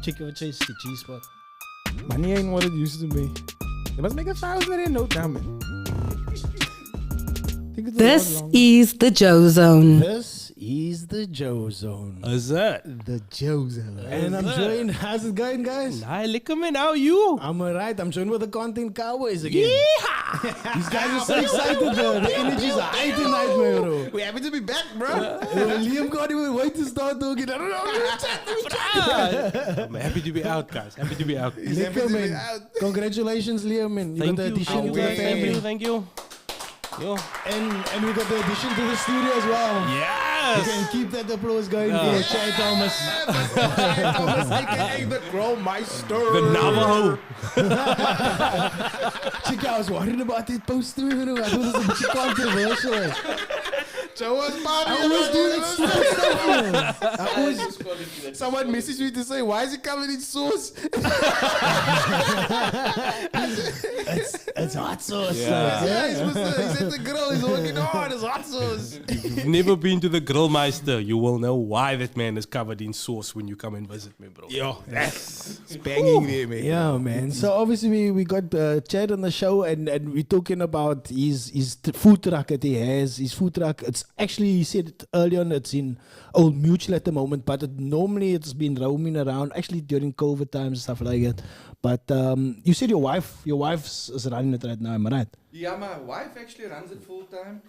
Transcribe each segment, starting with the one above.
Chicken with cheese, the G-spot. Money ain't what it used to be. They must make a $1,000 in no time, man. This is the joeZONE. This is the joeZONE. Is that? The joeZONE. And I'm joined. How's it going, guys? Hi, lekker man. How are you? I'm alright. I'm joined with the Content Cowboys again. These guys are so excited, bro. The energy's high tonight, bro. We happy to be back, bro. Liam can't even wait to start talking. I don't know. I'm happy to be out, guys. Happy to be out. He's happy to be out. Congratulations, Liam, man. You Thank got the you. addition to the family. Thank you. Yo. And we got the addition to the studio as well. Yes. You can keep that applause going for Chai Thomas. Thomas, aka the Grill Meister. The Navajo. Chick, I was worried about that post too. You know, I thought it was a bit controversial. Joe was body. I always do that stupid stuff, man. I always. Someone messaged me to say, why is it covered in sauce? It's hot sauce. Yeah, he's at the grill. He's working hard. It's hot sauce. If you've never been to the Grill Meister, you will know why that man is covered in sauce when you come and visit me, bro. Yo, that's banging there, man. Yeah, man. So obviously we got Chad on the show, and we're talking about his food truck that he has. His food truck. It's actually, he said it earlier on, it's in Old Mutual at the moment, but normally it's been roaming around. Actually during COVID times and stuff like that. But you said your wife's is running it right now, am I right? Yeah, my wife actually runs it full time.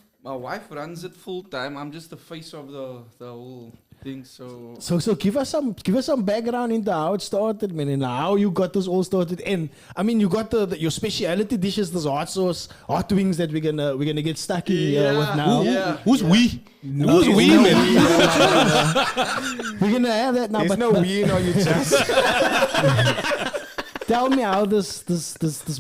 I'm just the face of the whole thing. So give us some background into how it started, man, and how you got this all started. And I mean, you got your specialty dishes, this hot sauce, hot wings that we're gonna get stuck in here with now. Who's we? Who's we, man? We're gonna have that now. There's no we in all your chest. Tell me how this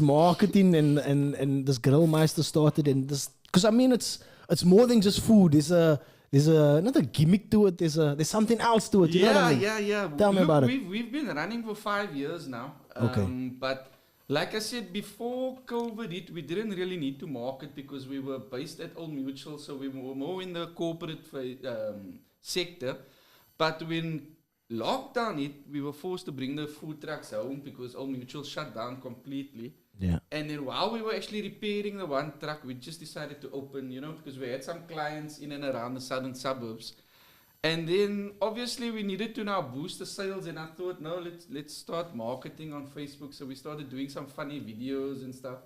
marketing and this Grill Meister started, and this, because I mean it's more than just food. There's not a gimmick to it. There's something else to it. You know what I mean? Yeah. Tell me about it. We've been running for 5 years now. Okay. But like I said, before COVID hit, we didn't really need to market because we were based at Old Mutual, so we were more in the corporate sector. But when lockdown hit, we were forced to bring the food trucks home because Old Mutual shut down completely. Yeah. And then while we were actually repairing the one truck, we just decided to open, because we had some clients in and around the southern suburbs. And then obviously we needed to now boost the sales, and I thought, no, let's start marketing on Facebook. So we started doing some funny videos and stuff.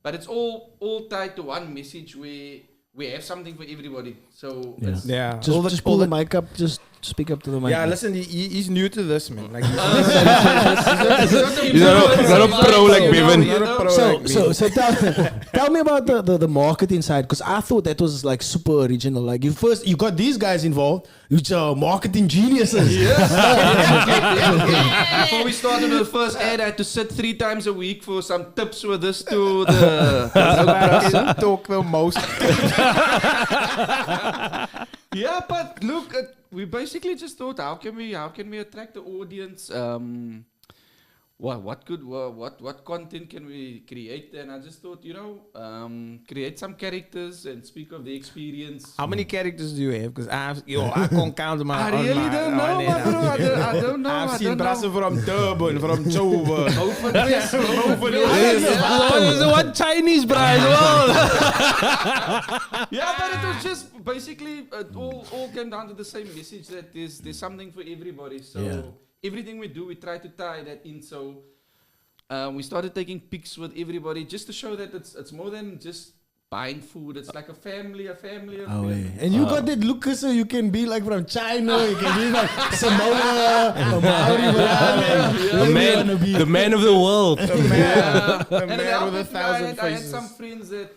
But it's all tied to one message where we have something for everybody. So Yeah. Just pull the mic up. Just speak up to the mic. Yeah, listen, he's new to this, man. Like, he's not a pro like Bevan. So tell me about the marketing side, because I thought that was like super original. Like you got these guys involved, which are marketing geniuses. Before we started the first ad, I had to sit 3 times a week for some tips with this to the talk the most. Yeah, but look, we basically just thought, how can we attract the audience? What content can we create? And I just thought, create some characters and speak of the experience. How many characters do you have? Because I can't count them. I really don't know, I don't know. I've seen Brassen from Durban, from Joburg. One Chinese bride. Yeah, but it was just basically it all came down to the same message that there's something for everybody. So everything we do, we try to tie that in. So we started taking pics with everybody just to show that it's more than just buying food. It's like a family affair. And you got that look, so you can be like from China, you can be like Samoa, The man of the world. The man with 1,000 faces. I had some friends that,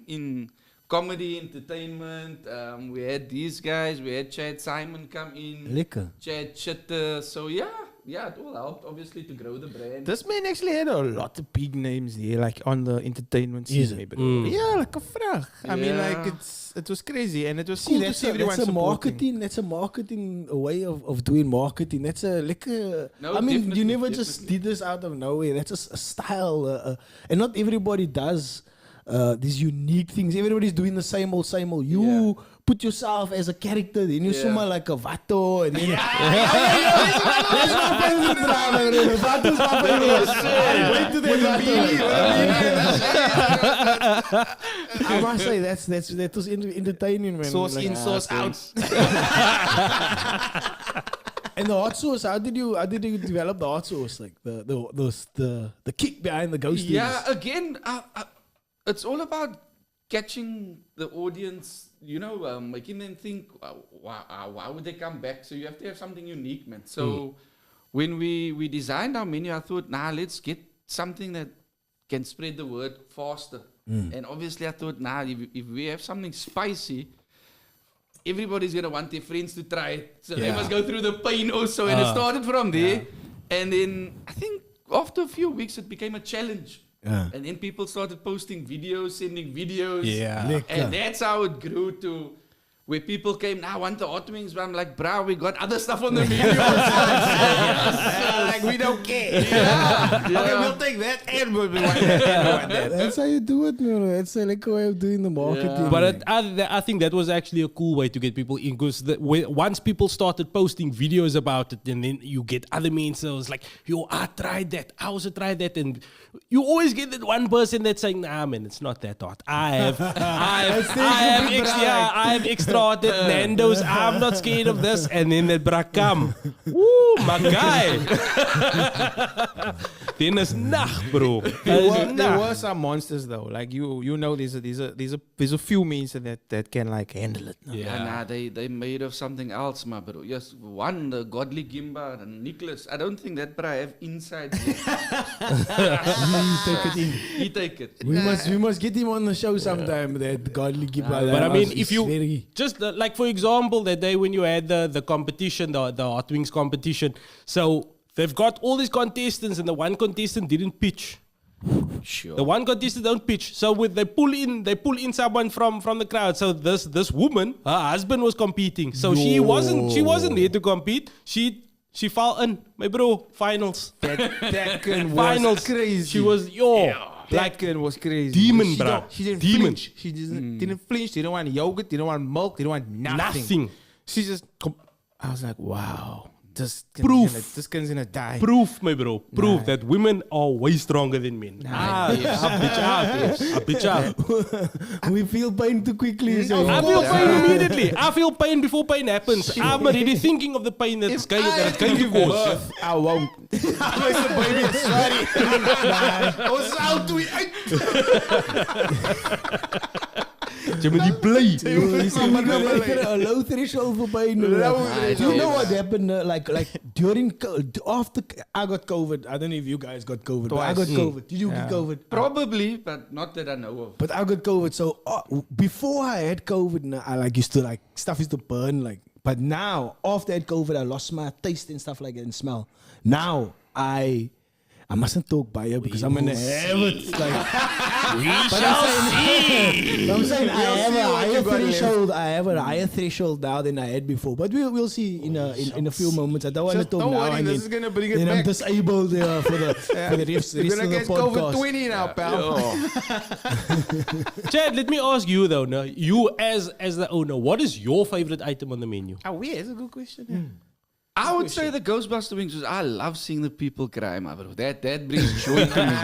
in comedy, entertainment, we had these guys, we had Chad Simon come in, Lekker. Chad Chitter, so yeah, yeah, it all helped obviously to grow the brand. This man actually had a lot of big names here, like on the entertainment Is scene. it? Bro. Yeah, like a frag. I mean, Yeah. like it was crazy, and it was See, cool to see everyone that's a supporting. marketing. That's a marketing way of doing marketing. That's a No, I mean, you definitely, never just did this out of nowhere. That's a style, and not everybody does these unique things. Everybody's doing the same old, same old. You put yourself as a character, then you summa like a vato, and then that's my favorite drama. Vato's my favorite. Wait to I must say that was entertaining, man. Sauce in, sauce out. And the hot sauce, how did you develop the hot sauce? Like the kick behind the ghosties. Yeah, again, it's all about catching the audience, making them think, why would they come back? So you have to have something unique, man. So when we designed our menu, I thought, let's get something that can spread the word faster. And obviously I thought, if we have something spicy, everybody's going to want their friends to try it. So they must go through the pain also. And it started from there. And then I think after a few weeks, it became a challenge. And then people started posting videos, sending videos. Yeah. And that's how it grew to where people came, I want the hot wings. But I'm like, bro, we got other stuff on the menu. Like, we don't care. Yeah. Okay, we'll take that and we'll want that. That's how you do it, man. That's a way of doing the marketing. Yeah. But I think that was actually a cool way to get people in, because once people started posting videos about it, and then you get other men, so it's like, yo, I tried that, I also tried that, and you always get that one person that's saying, nah, man, it's not that hot. I have extra hot at Nando's. I'm not scared of this. And then that bra come. Woo, my guy. Then it's nacht, bro. There were some monsters though. Like you know, there's a few means that can like handle it. No? Yeah, they made of something else, my bro. Yes, one, the godly Gimba and Nicholas. I don't think that bro have inside yet. Take it in. He take it. We must get him on the show sometime. That godly giver. But I mean, if you just like for example, that day when you had the competition, the Hot Wings competition, so they've got all these contestants, and the one contestant didn't pitch. Sure. The one contestant don't pitch, so they pull in someone from the crowd. So this woman, her husband was competing, so she wasn't there to compete. She fell in, my bro, finals. That was Finals. crazy. She was That girl was crazy. Demon, She bruh. don't- She didn't Demon. flinch. She didn't flinch. She didn't want yogurt. Didn't want milk. Didn't want nothing. She just. I was like, wow. This kid's gonna die. Proof, my bro. Proof that women are way stronger than men. Bitch out. we feel pain too quickly. So I feel pain immediately. I feel pain before pain happens. I'm already thinking of the pain that it's going to cause. I won't. Sorry. Ons zou toe uit. Jy moet die bly. a low threshold for pain. You know what happened? Like after I got COVID. I don't know if you guys got COVID. But I got COVID. Did you get COVID? Probably, but not that I know of. But I got COVID. So before I had COVID, I used to stuff used to burn But now after I had COVID, I lost my taste and stuff like that and smell. Now I mustn't talk by you because I'm gonna have it. I'm saying I have a higher threshold. I have a higher threshold now than I had before. But we'll see in a few moments. I don't want to talk Don't now. worry, And this is gonna bring it then I'm back. disabled for the rest You're of gonna the get COVID podcast. 20 now, pal. Chad, let me ask you though. Now, you as the owner, what is your favorite item on the menu? Oh, yeah, that's a good question. I would say the Ghostbuster wings. I love seeing the people cry, my bro. That brings joy to me.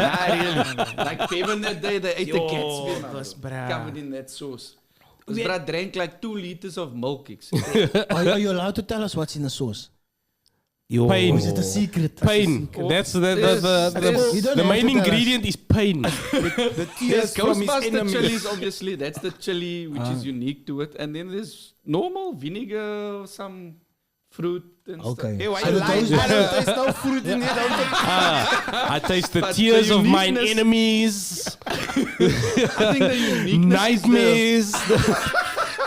Like Kevin that day, they ate the cats was bra. covered in that sauce. Because bro drank like 2 liters of milk. Are you allowed to tell us what's in the sauce? Pain. Or is it a secret? Pain. That's You the don't main have to tell ingredient is pain. The There's tears from his Ghostbuster enemies. chilies, obviously. That's the chili which is unique to it. And then there's normal vinegar, some fruit and Okay. Hey, why So you the lying? Ghostbusters- I don't taste no fruit in it. I taste the But tears the of mine uniqueness- enemies, stuff. I think the uniqueness is nightmares.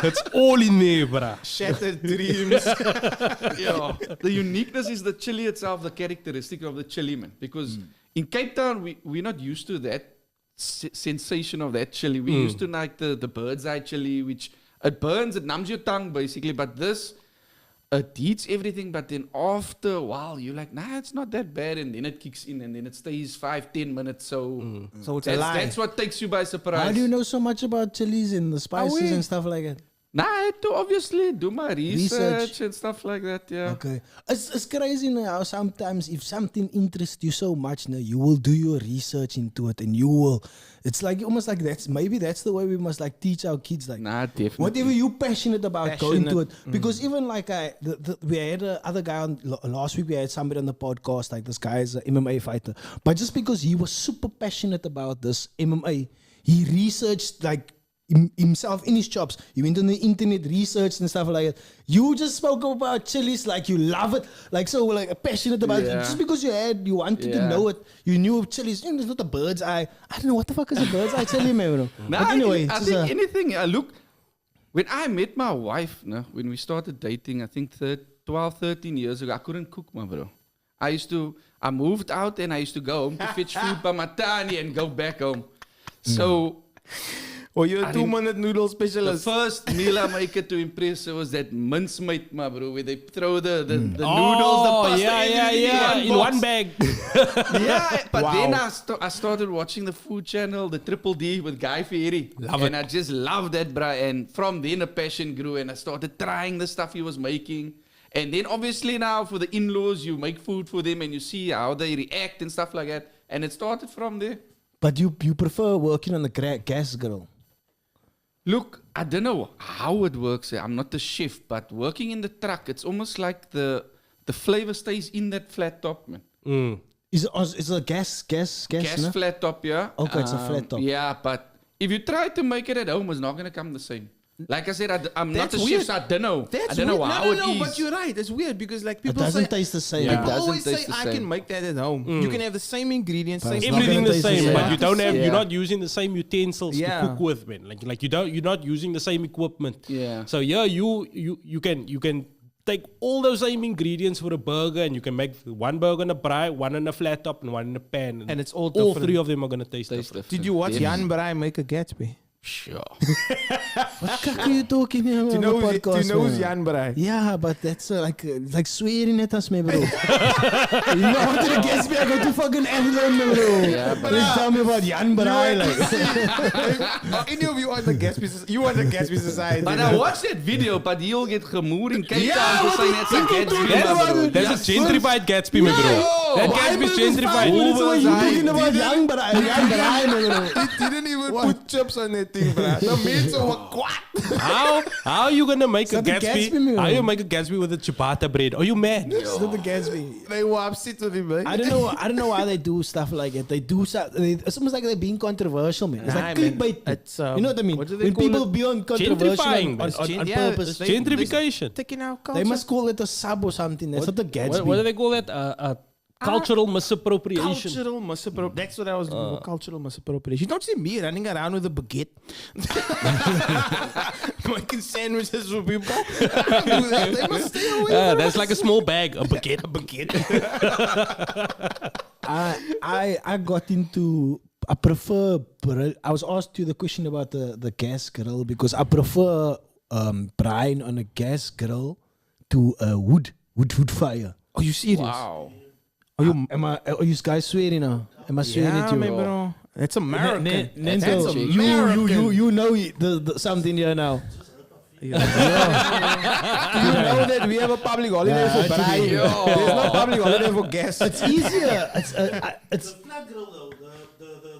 It's all in there, bruh. Shattered dreams. Yeah. The uniqueness is the chili itself, the characteristic of the chili, man. Because in Cape Town, we're not used to that sensation of that chili. We used to like the bird's eye chili, which it burns, it numbs your tongue basically. But this, it heats everything. But then after a while, you're like, nah, it's not that bad. And then it kicks in and then it stays 5-10 minutes. So, So it's a lie. that's what takes you by surprise. How do you know so much about chilies and the spices and stuff like that? Nah, I had to obviously do my research and stuff like that, yeah. Okay. It's crazy now how sometimes if something interests you so much now, you will do your research into it and you will, it's like almost like maybe that's the way we must like teach our kids, like Nah, definitely. whatever you're passionate about, go into it. Because even like we had other guy on last week, we had somebody on the podcast, like this guy is an MMA fighter. But just because he was super passionate about this MMA, he researched like himself in his chops. He went on the internet, researched and stuff like that. You just spoke about chilies like you love it, like so like passionate about it. Just because you wanted to know it, you knew chilies. You know, it's not a bird's eye. I don't know what the fuck is a bird's eye chili, man. Nah, But anyway, I think anything. Look, when I met my wife, when we started dating, I think 12, 13 years ago, I couldn't cook, my bro. I moved out and I used to go home to fetch food by my tani and go back home. So. Or you're a 2-minute noodle The specialist. first meal I make it to impress her was that mincemeat, my bro, where they throw the noodles, the pasta, everything in one box. bag. Yeah, but then I started watching the food channel, the Triple D with Guy Fieri. And I just loved that, bruh. And from then a passion grew and I started trying the stuff he was making. And then obviously now for the in-laws, you make food for them and you see how they react and stuff like that. And it started from there. but you prefer working on the gas grill. Look, I don't know how it works. I'm not a chef, but working in the truck, it's almost like the flavor stays in that flat top, man. Is it a gas, no? Flat top, yeah. Okay, it's a flat top. Yeah, but if you try to make it at home, it's not going to come the same. Like I said, I'm not That's a weird. chef, so I don't know. That's I don't know weird. how no, it no, is. but you're right. It's weird because like It people say, doesn't taste the same. Yeah. people It always doesn't taste say the I same. can make that at home. You can have the same ingredients, But same it's not Everything gonna the taste the same, same. but you don't have. Yeah. You're not using the same utensils Yeah. to cook with, man. Like you're not using the same equipment. Yeah. So yeah, you can take all those same ingredients for a burger, and you can make one burger on a braai, one on a flat top, and one in a pan. And it's all all different. three of them are gonna taste different. Did you watch Jan Braai make a Gatsby? Sure. What the fuck are you talking here on the podcast? Do you know who's man? Jan Braai? Yeah, but that's like swearing at us, man, bro. You know, I wanted to guess me, I go to fucking England, man, bro. Yeah, but You tell me about Jan Braai, like. Any of you on the Gatsby Society? You on the Gatsby Society? But I watched that video, but he'll get gemoer in Cape Town to say that's a Gatsby. That's a gentrified Gatsby, my bro. That Gatsby's gentrified. Minutes away, you talking about Jan Braai, man, bro. He didn't even put chips on that thing, bro. The mensen were kwaad. How are you gonna make a that the Gatsby? Gatsby, man? How you make a Gatsby with a ciabatta bread? Are you mad? It's not the Gatsby. They were upset with him, man. I don't know why they do stuff like it. They do stuff. It's almost like they're being controversial, man. It's Nah, like man. clickbait. It's, you know what I mean? what do they When call people it? be on controversial Gentrifying. on Yeah, purpose, they- Gentrification. Taking our culture. they must call it a sub or something. That's not the Gatsby. What do they call that? Cultural misappropriation. Cultural misappropriation. That's what I was looking for. Cultural misappropriation. You don't see me running around with a baguette. Making sandwiches for people. I don't do that. They must stay away from That's us. like a small bag, a baguette. A baguette. I got into. I prefer. I was asked you the question about the gas grill because I prefer brine on a gas grill to a wood fire. Are you serious? Wow. Are you? Are you guys swearing now? Am I swearing Yeah, at you? man, bro. That's American. That's Nenzo, American. you know the something here now. You know that we have a public holiday for braai. There's no public holiday for gas. It's easier. It's The flat grill though,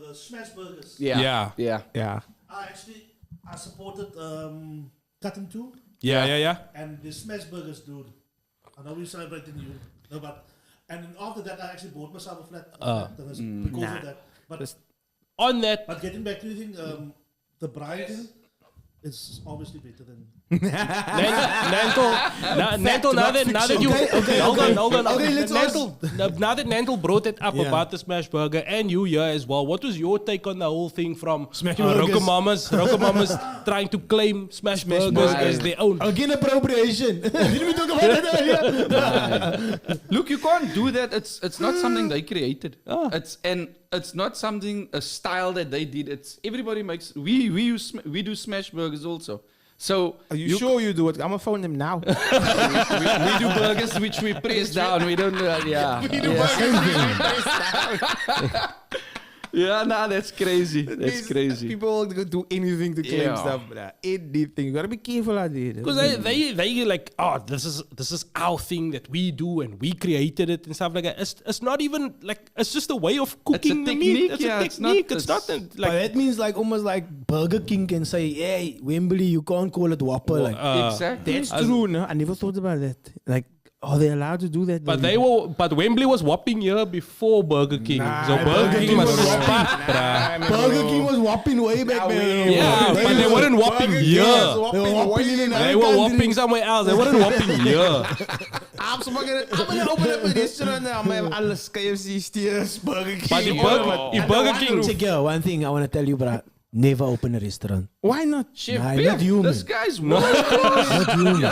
the smash burgers. Yeah. Yeah. I supported Cutting 2 Yeah. and the smash burgers, dude. I know we're celebrating you, no, but and then after that I actually bought myself a flat because of that. But On that, getting back to the thing, the bride thing, it's obviously better than. Nantel, now that you hold on. Okay, let's Now that Nantel brought it up Yeah. about the smash burger and you here as well, what was your take on the whole thing from Smash burgers. Rokamamas trying to claim smash burgers as their own? Again, appropriation. Didn't we talk about that earlier? Look, you can't do that. It's not something they created. It's not something a style that they did. It's everybody makes. We do smash burgers also. So Are you sure you do it? I'm gonna phone them now. we do burgers which we press down. We don't. Yeah. Yeah, nah, that's crazy. That's crazy. People will do anything to claim Yeah. stuff, bruh. Anything. You gotta be careful out there. Because they like, oh, this is our thing that we do and we created it and stuff like that. It's not even like, it's just a way of cooking the meat. technique, It's yeah, a it's not- technique. It's not it's- But like that means like almost like Burger King can say, hey, Wembley, you can't call it Whopper. Like, Exactly. That's true, no? I never thought about that. Like, are they allowed to do that? But Wembley was whopping here before Burger King. So Burger King was whopping. Burger King was whopping way back, man. Yeah, but they weren't whopping here. They were whopping in another They were country. whopping somewhere else. They weren't whopping here. I'm gonna open up a restaurant now. I'm gonna have alles KFC, Steers, Burger King. But if Burger King, Check here, one thing I want to tell you, bro. Never open a restaurant. Why not? Chef Nah, Biff, not you, this man. guy's Not you, man.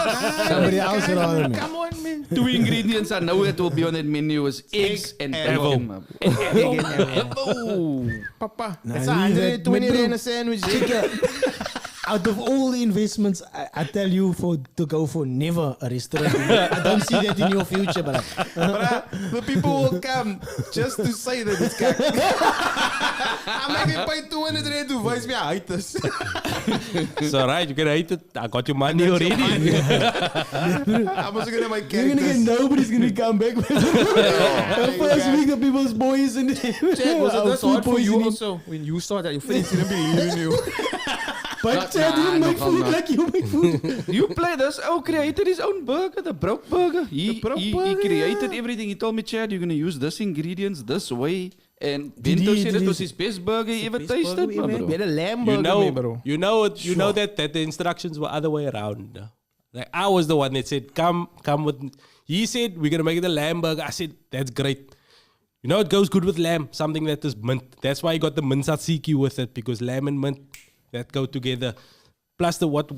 Somebody else rather, man. Come on, man. 2 ingredients I know that will be on that menu is eggs and bacon. man. Oh, Papa. Nah, That's leave it. 120 Met rand a sandwich. Check here. Out of all the investments, I tell you to go for never a restaurant. I don't see that in your future, bro. Bruh, the people will come just to say that it's kak. I'm making pay 200 rand to voice me uit us. it's alright. You can hate it. I got your money already. I'm also gonna make You're gonna get characters. nobody's gonna come back. The first week, the people's boys and Jack, was it our this food hard for you poisoning. also? When you started, your friends didn't believe in you. But Chad didn't make nogal food not. like you make food. You play this. Oh, created his own burger, the broke burger. He created everything. He told me, Chad, you're gonna use this ingredients this way. And Bento said it was his best burger he ever tasted, We bro. had a lamb You burger, know, bro. you know that the instructions were other way around. Like I was the one that said, come with. He said we're gonna make it a lamb burger. I said that's great. You know it goes good with lamb, something that is mint. That's why I got the mint tzatziki with it because lamb and mint that go together. Plus the what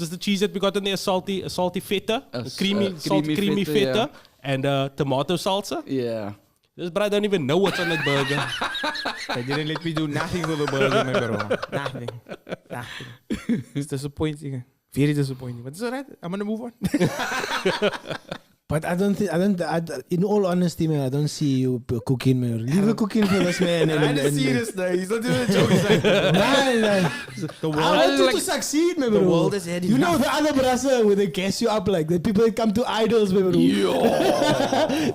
is the cheese that we got in there? Salty feta, creamy creamy feta, feta, and tomato salsa. Yeah. This brother don't even know what's on that burger. They didn't let me do nothing for the burger, my bro. Nothing. It's disappointing. Very disappointing. But it's alright. I'm gonna move on. But I don't think, in all honesty, man, I don't see you cooking, man. Leave the cooking for this man. I didn't see this now. He's not doing a joke. He's like, I want you to succeed, man, bro. world has had You know the other brasa where they gas you up, like the people that come to idols, man, bro.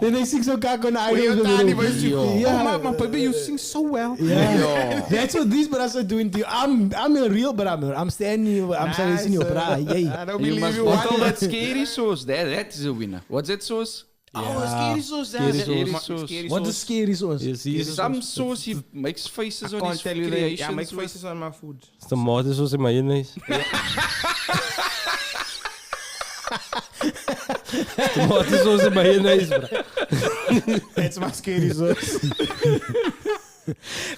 Then they sing some cock on idols, man, bro. oh, my baby, you sing so well. Yeah. That's what these brasa are doing to you. I'm a real brother. I'm standing you. I'm saying your bra. Yay. I don't You believe must you. bottle that scary sauce. That is a winner. What's that sauce? Oh, scary sauce. Scary sauce. What is scary sauce? It's some sauce he makes faces on Can't his tell you that. creations. Yeah, make with. faces on my food. It's tomato sauce and mayonnaise. Tomato sauce and mayonnaise, bro. That's my scary sauce.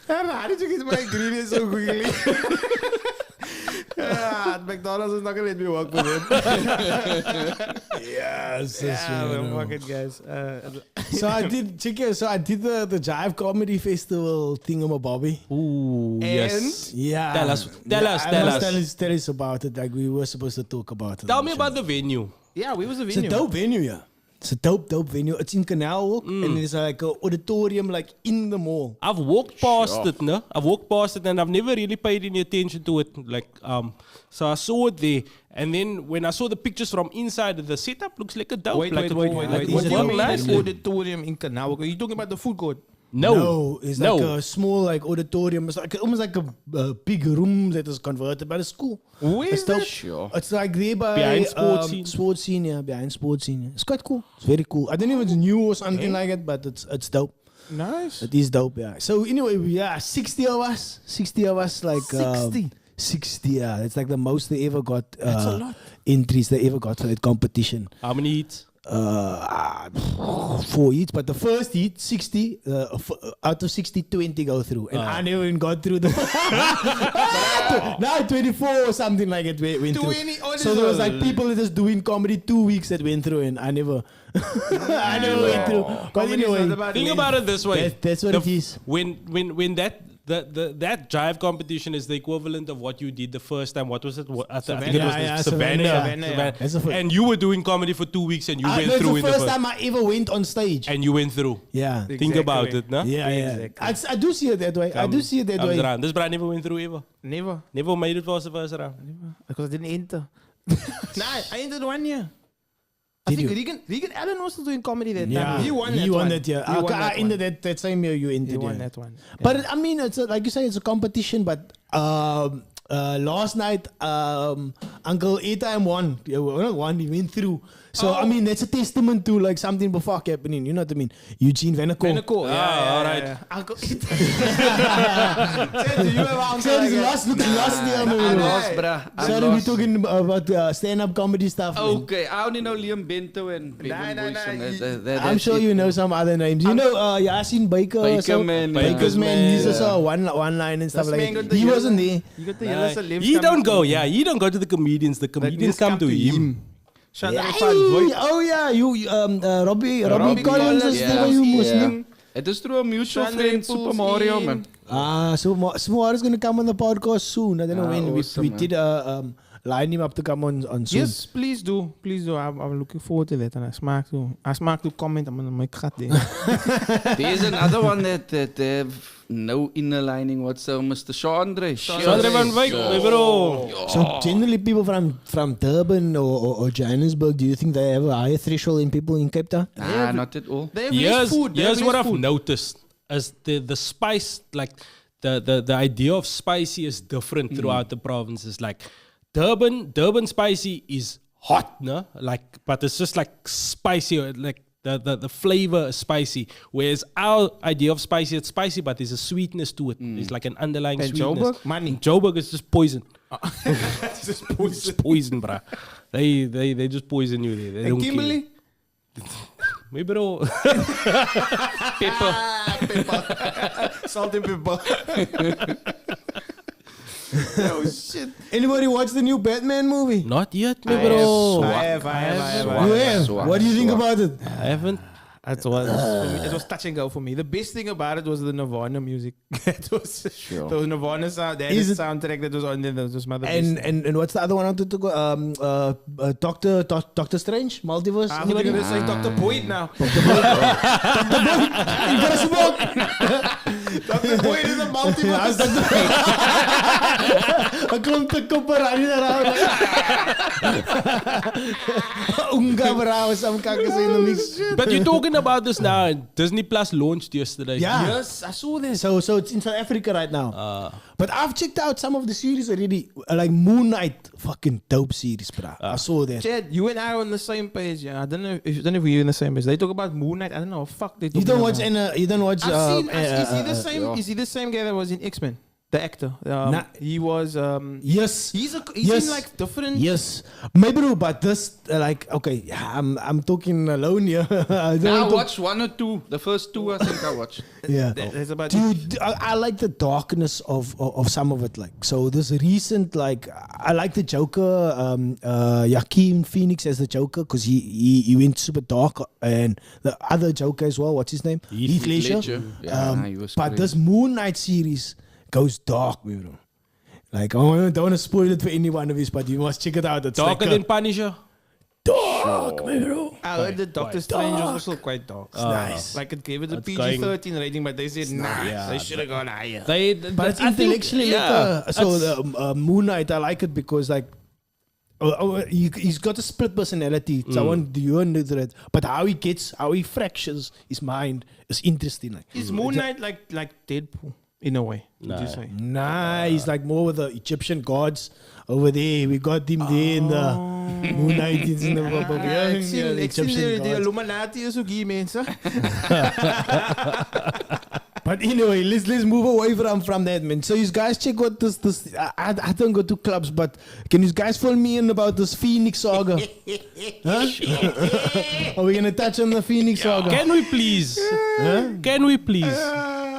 How did you get my ingredients so quickly? McDonald's is not gonna let me work with him. Yes. Fuck it, guys. So I did the Jive Comedy Festival thingamabobby. Ooh, yes. Yeah. Tell us. Tell us about it. Like we were supposed to talk about it. Tell me about the venue. Yeah, we was a It's a venue. dope venue, yeah. It's a dope venue. It's in Canal and it's like an auditorium like in the mall. I've walked past it, no? I've walked past it and I've never really paid any attention to it. Like, so I saw it there, and then when I saw the pictures from inside, the setup looks like a dope. Wait. Like What It's do you a mean nice an auditorium in Canal? Are you talking about the food court? No, It's like a small like auditorium. It's like almost like a big room that is converted by the school. Where It's is dope. that? Sure. It's like there by Behind sports scene. Sports scene, yeah, behind sports scene. Yeah. It's quite cool. It's very cool. I don't know if it's new or something like it, but it's dope. Nice. It is dope, yeah. So anyway, 60 of us, like 60? 60, yeah. It's like the most they ever got entries they ever got for that competition. How many heats? 4 heats, but the first heat, 60, out of 60, 20 go through. And I never even got through the now 24 or something like it went through. So there was like people that was doing comedy 2 weeks that went through, and I never I never went through. But anyway, Think about it this way. that's what it is. When that drive competition is the equivalent of what you did the first time. What was it? I think it was Savannah. That's the And you were doing comedy for 2 weeks and you went through in the first time I ever went on stage. and you went through. Yeah. Think about it, no? Yeah. I do see it that way. I do see it that way. This brand never went through ever. Never. Made it past the first round. Because I didn't enter. Nah, I entered 1 year. I Did think Regan Allen was still doing comedy that Yeah, time. He won that year. He won I that ended one. that same year you entered. He won yeah. that one. But I mean, it's like you say, it's a competition. But last night, Uncle A-Time won. Yeah, well, not won, he went through. So I mean, that's a testament to like something before happening. You know what I mean? Eugene Venaco. Yeah, all right. yeah. Uncle So he's lost there, man. Sorry, we're talking about stand-up comedy stuff. man. Okay, I only know Liam Bento and I'm sure you know some other names. You know Yasin Baker. Baker's man. He's also one line and stuff like that. He wasn't there. You got the yellow limbs. He don't go. Yeah, he don't go to the comedians. The comedians come to him. Oh yeah, Robbie Collins is there. You Muslim. It is through a mutual friend, Super Mario, man. So Mario's gonna come on the podcast soon. I don't know when. Awesome, we man. did line him up to come on soon. Yes, please do. I'm looking forward to that. And I smaak to comment. I'm gonna make gat there. There's another one that have no inner lining whatsoever, Mr. Chandre. Chandre van Wyk, bro. So generally, people from Durban or Johannesburg, do you think they have a higher threshold than people in Cape Town? Nah, not at all. They have less food. They Here's have what less I've food. noticed as the spice, like the idea of spicy is different throughout the provinces. Like Durban spicy is hot, no? Like, but it's just like spicy, like the flavor is spicy. Whereas our idea of spicy, it's spicy, but there's a sweetness to it. There's like an underlying And sweetness. Joburg? Money. In Joburg is just poison. It's just poison, bruh. They just poison you there. They And don't Kimberly? Me bro. Pepper. Salt and pepper. Oh shit. Anybody watch the new Batman movie? Not yet, me bro. I have. You have? What do you think about it? I haven't. It was touch and go for me. The best thing about it was the Nirvana music. It was the Nirvana sound. That Is is it- soundtrack that was on there. That was my And what's the other one I wanted to go? Doctor Strange, Multiverse. I'm Anybody? going to say Dr. Boyd now. You gotta smoke. Dr. Boyd is a multiverse. Ek klomp te kopper aan die raam. Unga bravo, some kakkers in the mix. But you're talking about this now. Disney Plus launched yesterday. Yeah. Yes, I saw this. So it's in South Africa right now. But I've checked out some of the series already. Like Moon Knight, fucking dope series, bro. I saw that. Chad, you and I are on the same page. Yeah, I don't know if you're in the same page. They talk about Moon Knight. I don't know. Fuck, they. You don't watch you don't watch. I've seen. Is he the same? Is he the same guy that was in X-Men? The actor. He was. Yes. He's Yes. in like different. Yes, maybe, but this like okay. I'm talking alone here. I don't I want to- watched 1 or 2. The first 2 I think I watched. Yeah. That's about. Dude, I like the darkness of some of it. Like, so this recent, like, I like the Joker, Joaquin Phoenix as the Joker, because he went super dark, and the other Joker as well. What's his name? Heath Ledger. Yeah, he was But crazy. this Moon Knight series goes dark, bro. Like, I don't want to spoil it for any one of you, but you must check it out. It's Darker like than Punisher. dark, bro. I heard the Doctor Strange was also quite dark. It's nice. Like it gave it a It's PG-13 rating, but they said nah. Yeah, They should have gone higher. But it's intellectually lekker. So the Moon Knight, I like it because like he's got a split personality. So I want you know that, but how he fractures his mind is interesting. Like, Is Moon Knight like Deadpool in a way? Would you say? nah, he's like more with the Egyptian gods over there. We got him there in the Moon Knight is in the Ik zie Egyptian de gods. Illuminati is ook hier, mensen. But anyway, let's move away from that, man. So you guys check what this I don't go to clubs, but can you guys fill me in about this Phoenix saga? Huh? Are we gonna touch on the Phoenix saga? Can we please? Can we please?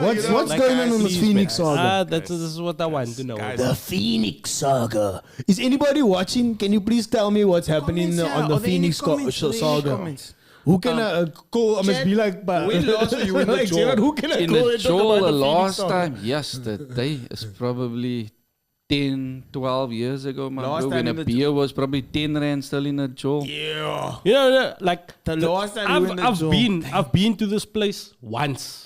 What's going on in this Phoenix saga? This is what I want to know. The Phoenix saga. Is anybody watching? Can you please tell me what's happening on the Phoenix saga? Who can I call? I must be like, when last were you in the like, Joel? Who can I In call the and talk Joel, about the the Phoenix last saga? time, yesterday is probably 10, 12 years ago, man. Last Bro, time when a in the beer was probably 10 rand still in a Joel. Yeah. You know, like The last time we were in the I've been to this place once.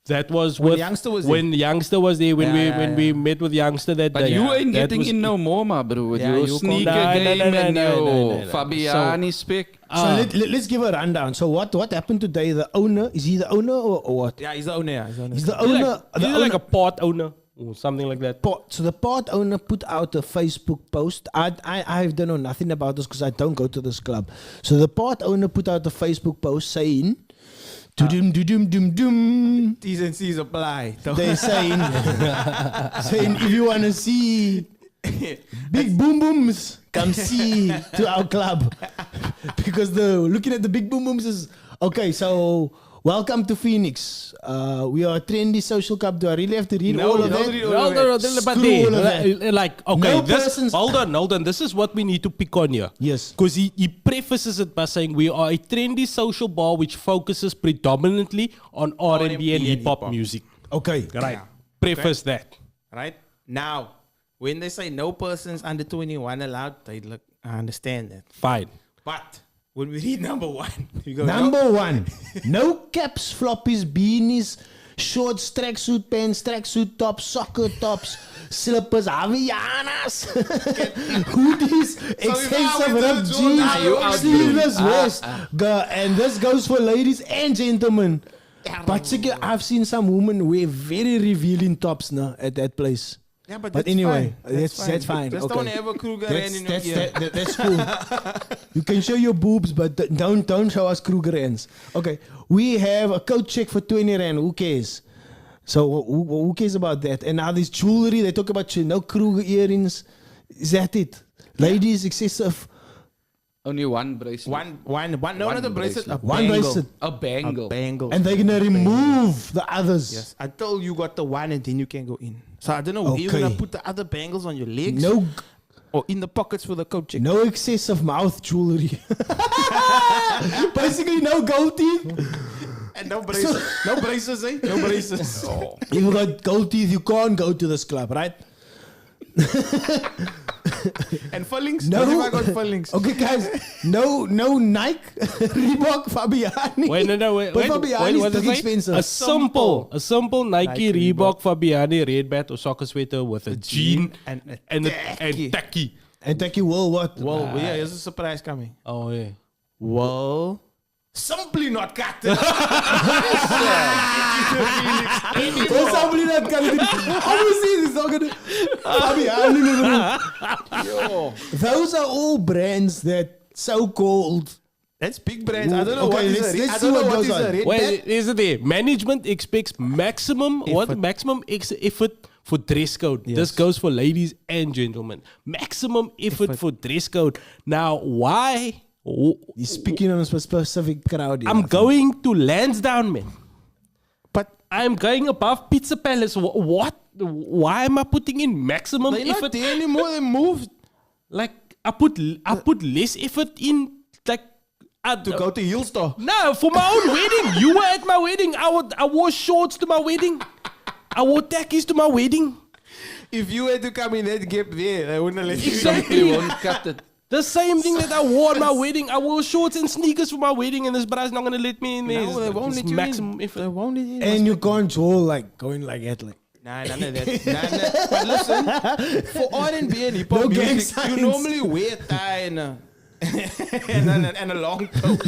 That was When with- Youngster was when Youngster was there. When we met with Youngster that But day. you ain't That getting was in no more, my bro. With Yeah, your you sneaker can't. game and your No. Fabiani spec. So let's give a rundown. So what happened today? The owner, is he the owner or what? Yeah, he's the owner. Yeah, he's the owner. He's the He's owner. like, like a part owner or something like that. So the part owner put out a Facebook post. I don't know nothing about this because I don't go to this club. So the part owner put out a Facebook post saying, "Dum. T's and C's apply. They're saying if you want to see big boom booms, come see to our club because looking at the big boom booms is okay. So welcome to Phoenix. We are a trendy social club. Do I really have to read No, all you of don't that? read all of No, that. but Screw there, all of that. like, okay, No this, persons- hold on. This is what we need to pick on here. Yes. Because he prefaces it by saying we are a trendy social bar which focuses predominantly on R&B and hip-hop music. Okay. Right. Yeah. Preface that. Right? Now, when they say no persons under 21 allowed, they look, I understand that. Fine. But when we read number one, you go, Number one, no caps, floppies, beanies, shorts, tracksuit pants, tracksuit tops, soccer tops, slippers, Havianas, hoodies, extensive ripped jeans, sleeveless vest. And this goes for ladies and gentlemen. Particularly, I've seen some women wear very revealing tops now at that place. Yeah, but anyway, that's that's fine. Just Okay. don't have a Kruger hand in your ear. That's cool. You can show your boobs, but don't show us Kruger hands. Okay, we have a coat check for 20 rand. Who cares? So who cares about that? And now this jewelry, they talk about no Kruger earrings. Is that it? Ladies, excessive. Only one bracelet. Not a bracelet. A One bangle. bracelet. A bangle. A bangle. And they're going to remove the others. Yes. Until you got the one and then you can go in. So I don't know where you're Okay. going to put the other bangles on your legs. No, Or in the pockets for the coat check. no excessive mouth jewelry. Basically, no gold teeth. And no braces. No braces, eh? No braces. If you got gold teeth, you can't go to this club, right? And fillings? No. What if I got fillings? Okay, guys. No Nike, Reebok, Fabiani. Wait. But Fabiani is what too is it? expensive. A simple Nike, Reebok, Fabiani, red bat or soccer sweater with a jean and and tacky. tacky. And Taki will what? Well, yeah, there's a surprise coming. Oh yeah. Well, simply not cut. Oh, somebody that can. Obviously, it's not gonna. Fabiani. Those are all brands that so-called. That's big brands. I don't know Okay, what is let's- a red. let's I see don't know what what goes is on. a red Wait, bat. is it there? Management expects maximum Effort. maximum effort for dress code. This goes for ladies and gentlemen. Maximum effort for dress code. Now, why? He's speaking on a specific crowd. I'm going to Lansdowne, man. But I'm going above Pizza Palace. What? Why am I putting in maximum they're not effort? there anymore. They moved Like I put less effort in. Like to go to Hill Store. no, for my own wedding. You were at my wedding. I wore shorts to my wedding. I wore tackies to my wedding. If you had to come in that gap there, they wouldn't let you. Exactly. They won't cut it. The same thing that I wore at my wedding. I wore shorts and sneakers for my wedding, and this bride's not gonna let me in there. No, they won't It's let you maximum in. effort. They won't let you in. And you can't roll like going like that. Like. Nah, none of that. But listen, for R&B and hip hop No gang music, you signs. normally wear a tie and a and a long coat.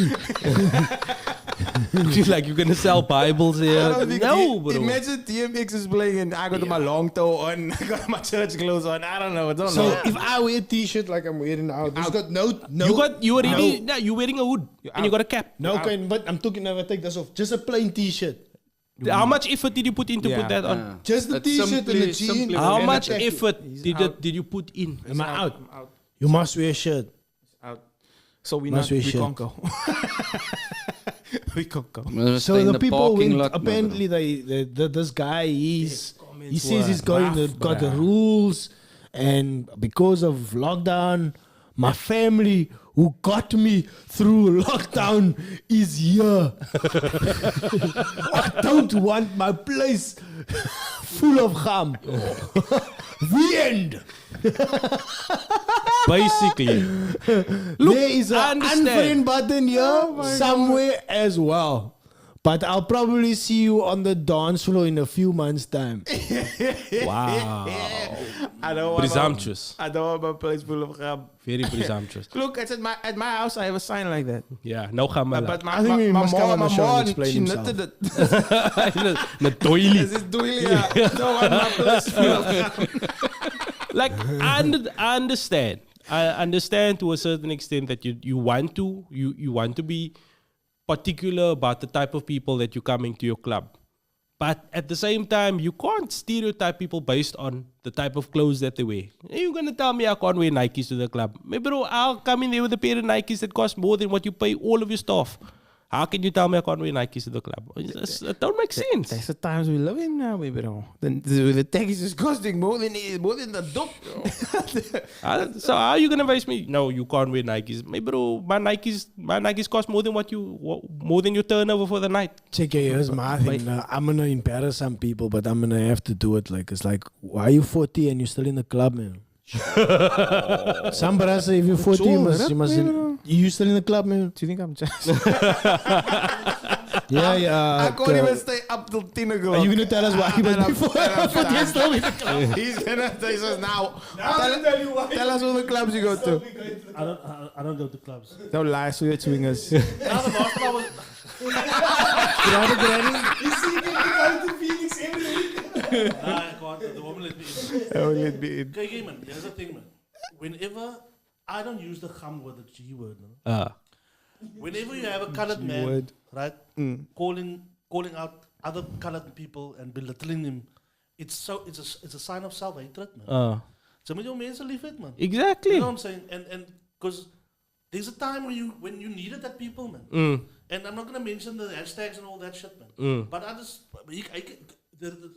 Like you're gonna sell Bibles I here? don't think No, bro. Imagine DMX is playing and I got my long toe on, I got my church clothes on. I don't know. I don't So know. if I wear a t-shirt like I'm wearing now, this got no. You already. No, you're wearing a hood and you got a cap. No, okay, but I'm talking. Never take this off. Just a plain t-shirt. How much effort did you put in to put that on? Just the It's t-shirt and the simply- jeans. simply- How and much the jacket. effort He's did out. did you put in? Am I out? I'm out. You must wear a shirt. Out. So we Must not, we we shit? can't go. We can't go. So the people parking went, lot, apparently this guy he says he's got rough, the rules, and because of lockdown, my family who got me through lockdown is here. I don't want my place full of ham. The end. Basically. There is I an understand. unfriend button here somewhere as well. But I'll probably see you on the dance floor in a few months' time. Wow. I don't Presumptuous. I don't want my place full of gum. Very presumptuous. Look, it's at my house. I have a sign like that. Yeah, no gamma. But I think we must come on the show and explain she himself. knitted it. Na doily. This is doing it. I don't want my place full of gum. Like I understand. I understand to a certain extent that you want to be particular about the type of people that you're coming to your club. But at the same time, you can't stereotype people based on the type of clothes that they wear. You're going to tell me I can't wear Nikes to the club. Maybe bro, I'll come in there with a pair of Nikes that cost more than what you pay all of your stuff. How can you tell me I can't wear Nikes to the club? It don't make sense. That's the times we live in now, baby. The taxi is costing more than the dope. So how are you gonna face me? No, you can't wear Nikes. Maybe bro, my Nikes cost more than more than your turnover for the night. Check it, here's my thing. Now, I'm gonna embarrass some people, but I'm gonna have to do it. Like it's like, why are you 40 and you're still in the club, man? Some brothers say if you're 40, you must. You still in the club, man? Do you think I'm just? Yeah. I can't even stay up till 10 o'clock. Are you gonna tell us why you went before? He's gonna tell us now. Tell us all the clubs you go to. I don't go to clubs. Don't lie, so you're swingers. Now the last time I was. I can't. The woman let me in. Oh, let me in. Okay, man. Here's the thing, man. Whenever I don't use the gum word, the G word, no? Whenever you have a colored man, word. right, calling out other colored people and belittling them, it's a sign of self-hatred, man. So met jou mense lief het, man. Exactly. You know what I'm saying? And because there's a time when you needed that people, man. And I'm not gonna mention the hashtags and all that shit, man. But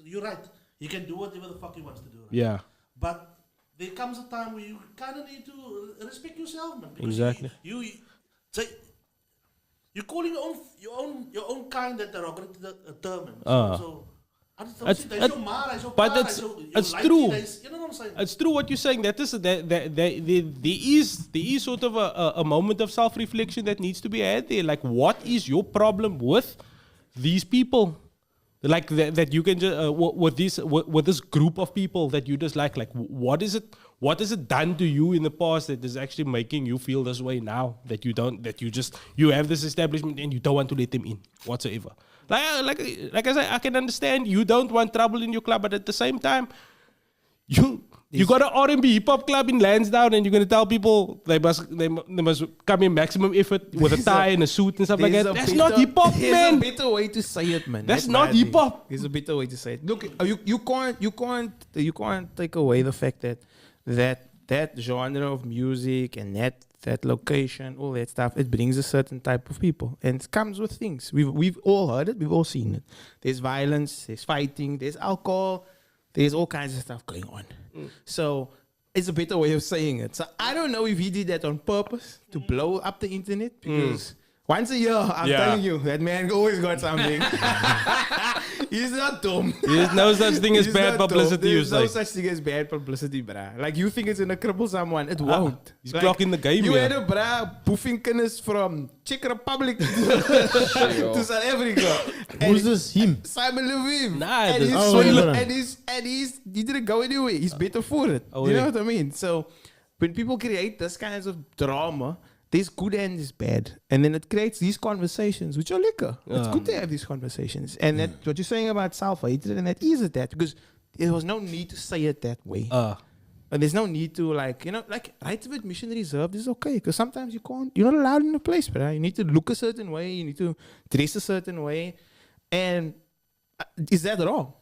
you're right. He can do whatever the fuck he wants to do. Right? Yeah. But there comes a time where you kind of need to respect yourself, man. Because Exactly. You're calling your own kind that derogatory term, man. So But it's true. You know what I'm saying? It's true what you're saying. There is sort of a moment of self-reflection that needs to be had there. Like, what is your problem with these people? Like that you can just with this group of people that you dislike. Like, what is it? What has it done to you in the past that is actually making you feel this way now? That you have this establishment and you don't want to let them in whatsoever. Like I said, I can understand you don't want trouble in your club, but at the same time, you got an R&B hip hop club in Lansdowne, and you're gonna tell people they must come in maximum effort with a tie and a suit and stuff like that. That's not hip hop, man. There's a better way to say it, man. That's not hip hop. There's a better way to say it. Look, you can't take away the fact that genre of music and that location, all that stuff, it brings a certain type of people, and it comes with things. We've all heard it, we've all seen it. There's violence, there's fighting, there's alcohol, there's all kinds of stuff going on. So it's a better way of saying it. So I don't know if he did that on purpose to blow up the internet, because once a year, I'm telling you, that man always got something. He's not dumb. There's no such thing as bad publicity. There's no such thing as bad publicity, bruh. Like, you think it's gonna cripple someone, it won't. He's Like, clocking the game. You Yeah. had a bruh boofing kinders from Czech Republic to South Africa. Who's this? Him? Simon Lviv. Nah, and this- he's Oh, swinging, yeah. and he didn't go anywhere. He's better for it. Oh, you know yeah. what I mean? So when people create this kinds of drama, there's good and there's bad. And then it creates these conversations, which are liquor. It's good to have these conversations. And that, what you're saying about self-hatred, and that is that, because there was no need to say it that way. And there's no need to, like right of admission reserved is okay, because sometimes you're not allowed in a place, but you need to look a certain way, you need to dress a certain way. And Is that wrong?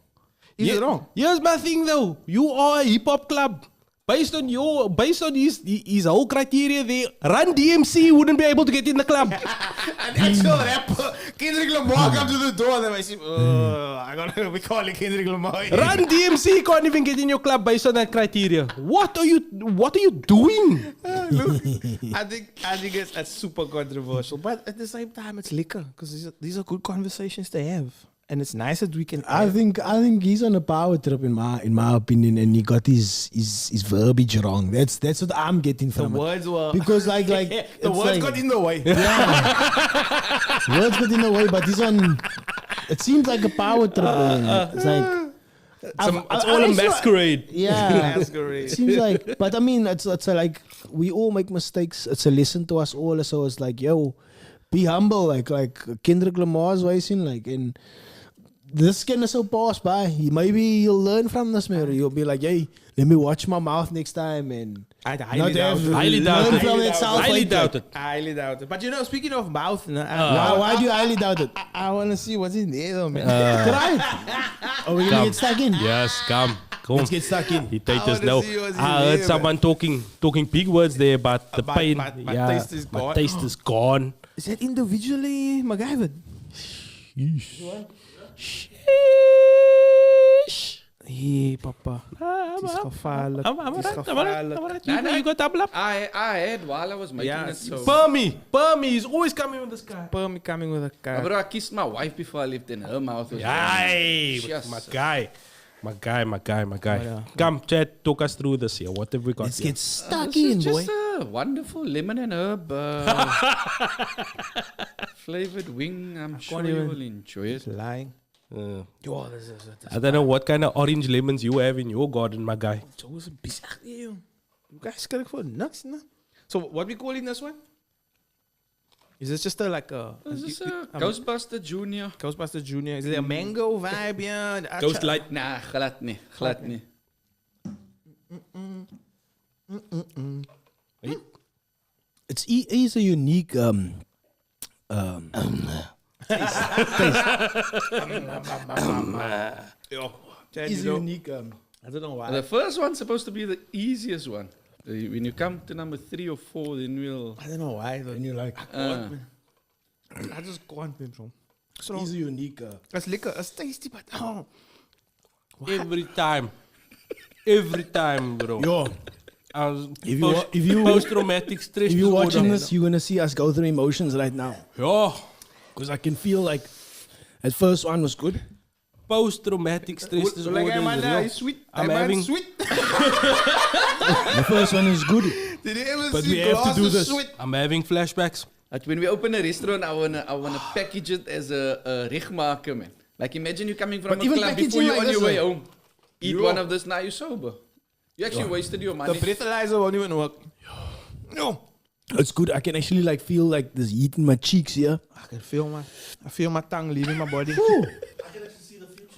Is it wrong? Here's my thing though. You are a hip hop club. Based on his whole criteria there, Run DMC wouldn't be able to get in the club. An actual rapper, Kendrick Lamar comes to the door, then I see, I gotta be calling Kendrick Lamar. Run DMC can't even get in your club based on that criteria. What are you doing? Look, I think it's super controversial, but at the same time, it's liquor because these are good conversations to have, and it's nice that we can. I think he's on a power trip in my opinion, and he got his verbiage wrong. That's what I'm getting The from it. words were Because like the it's words like- got in the way. words got in the way, but he's on. It seems like a power trip. It's like It's all a masquerade. yeah. Masquerade. It seems like, but I mean, it's like we all make mistakes. It's a lesson to us all. So it's like, yo, be humble. Like Kendrick Lamar's voicing, like and. This can also pass by. Maybe you'll learn from this, man. You'll be like, hey, let me watch my mouth next time. And I not have Highly doubt learn it. from it. Highly doubt it. highly doubt it. But speaking of mouth, Why do you highly doubt it? I want to see what's in there, though, man. Try it. Are we going to Come. get stuck in? Yes, come. Let's get stuck in. He takes I us wanna now. see what's in I heard there, someone talking big words there about the About pain. my taste is my gone. taste is gone. Is that individually MacGyver? Hey, papa. Het is gevaarlijk. Het is gevaarlijk. You got double up? I had while I was making it so. Permy is always coming with this guy. Permy coming with a car. Bro, I kissed my wife before I lived in her mouth. Yay! Yes. My guy. Come, Chad, talk us through this here. What have we got Let's here? get stuck This in, is boy. just a wonderful lemon and herb flavored wing. I'm sure you will enjoy it. Lying. I don't know what kind of orange lemons you have in your garden, my guy. Zo is een bizar, joh. You guys krijgen voor niks, no? So, what we calling this one? Is this just like a... This is a Ghostbuster Junior. Ghostbuster Junior? Is it a mango vibe, yeah? Ghost light. Nah, glad niet. Glad niet. It's a unique It's unique. I don't know why. The first one's supposed to be the easiest one. When you come to number 3 or 4, then we'll... I don't know why. And you like, I just can't, bro. So, it's a unique. it's liquor. It's tasty, but... Oh. Every time, bro. Yo, I was if you post-traumatic stress. if you're disorder. watching this, you're gonna see us go through emotions right now. Yeah. Because I can feel like that first one was good. Post-traumatic stress disorder. Like, is man, real. he's sweet. I'm Man, having- sweet. The first one is good. Did you ever But see we have to do glasses this. sweet? I'm having flashbacks. Like when we open a restaurant, I wanna package it as a richtmaker, man. Like imagine you coming from But a even club before packaging you're like on your this, way like- home. Eat one of this, now you're sober. You actually wasted your The money. breathalyzer won't even work. No. It's good. I can actually like feel like this heat in my cheeks here. I can feel my tongue leaving my body. I can actually see the future.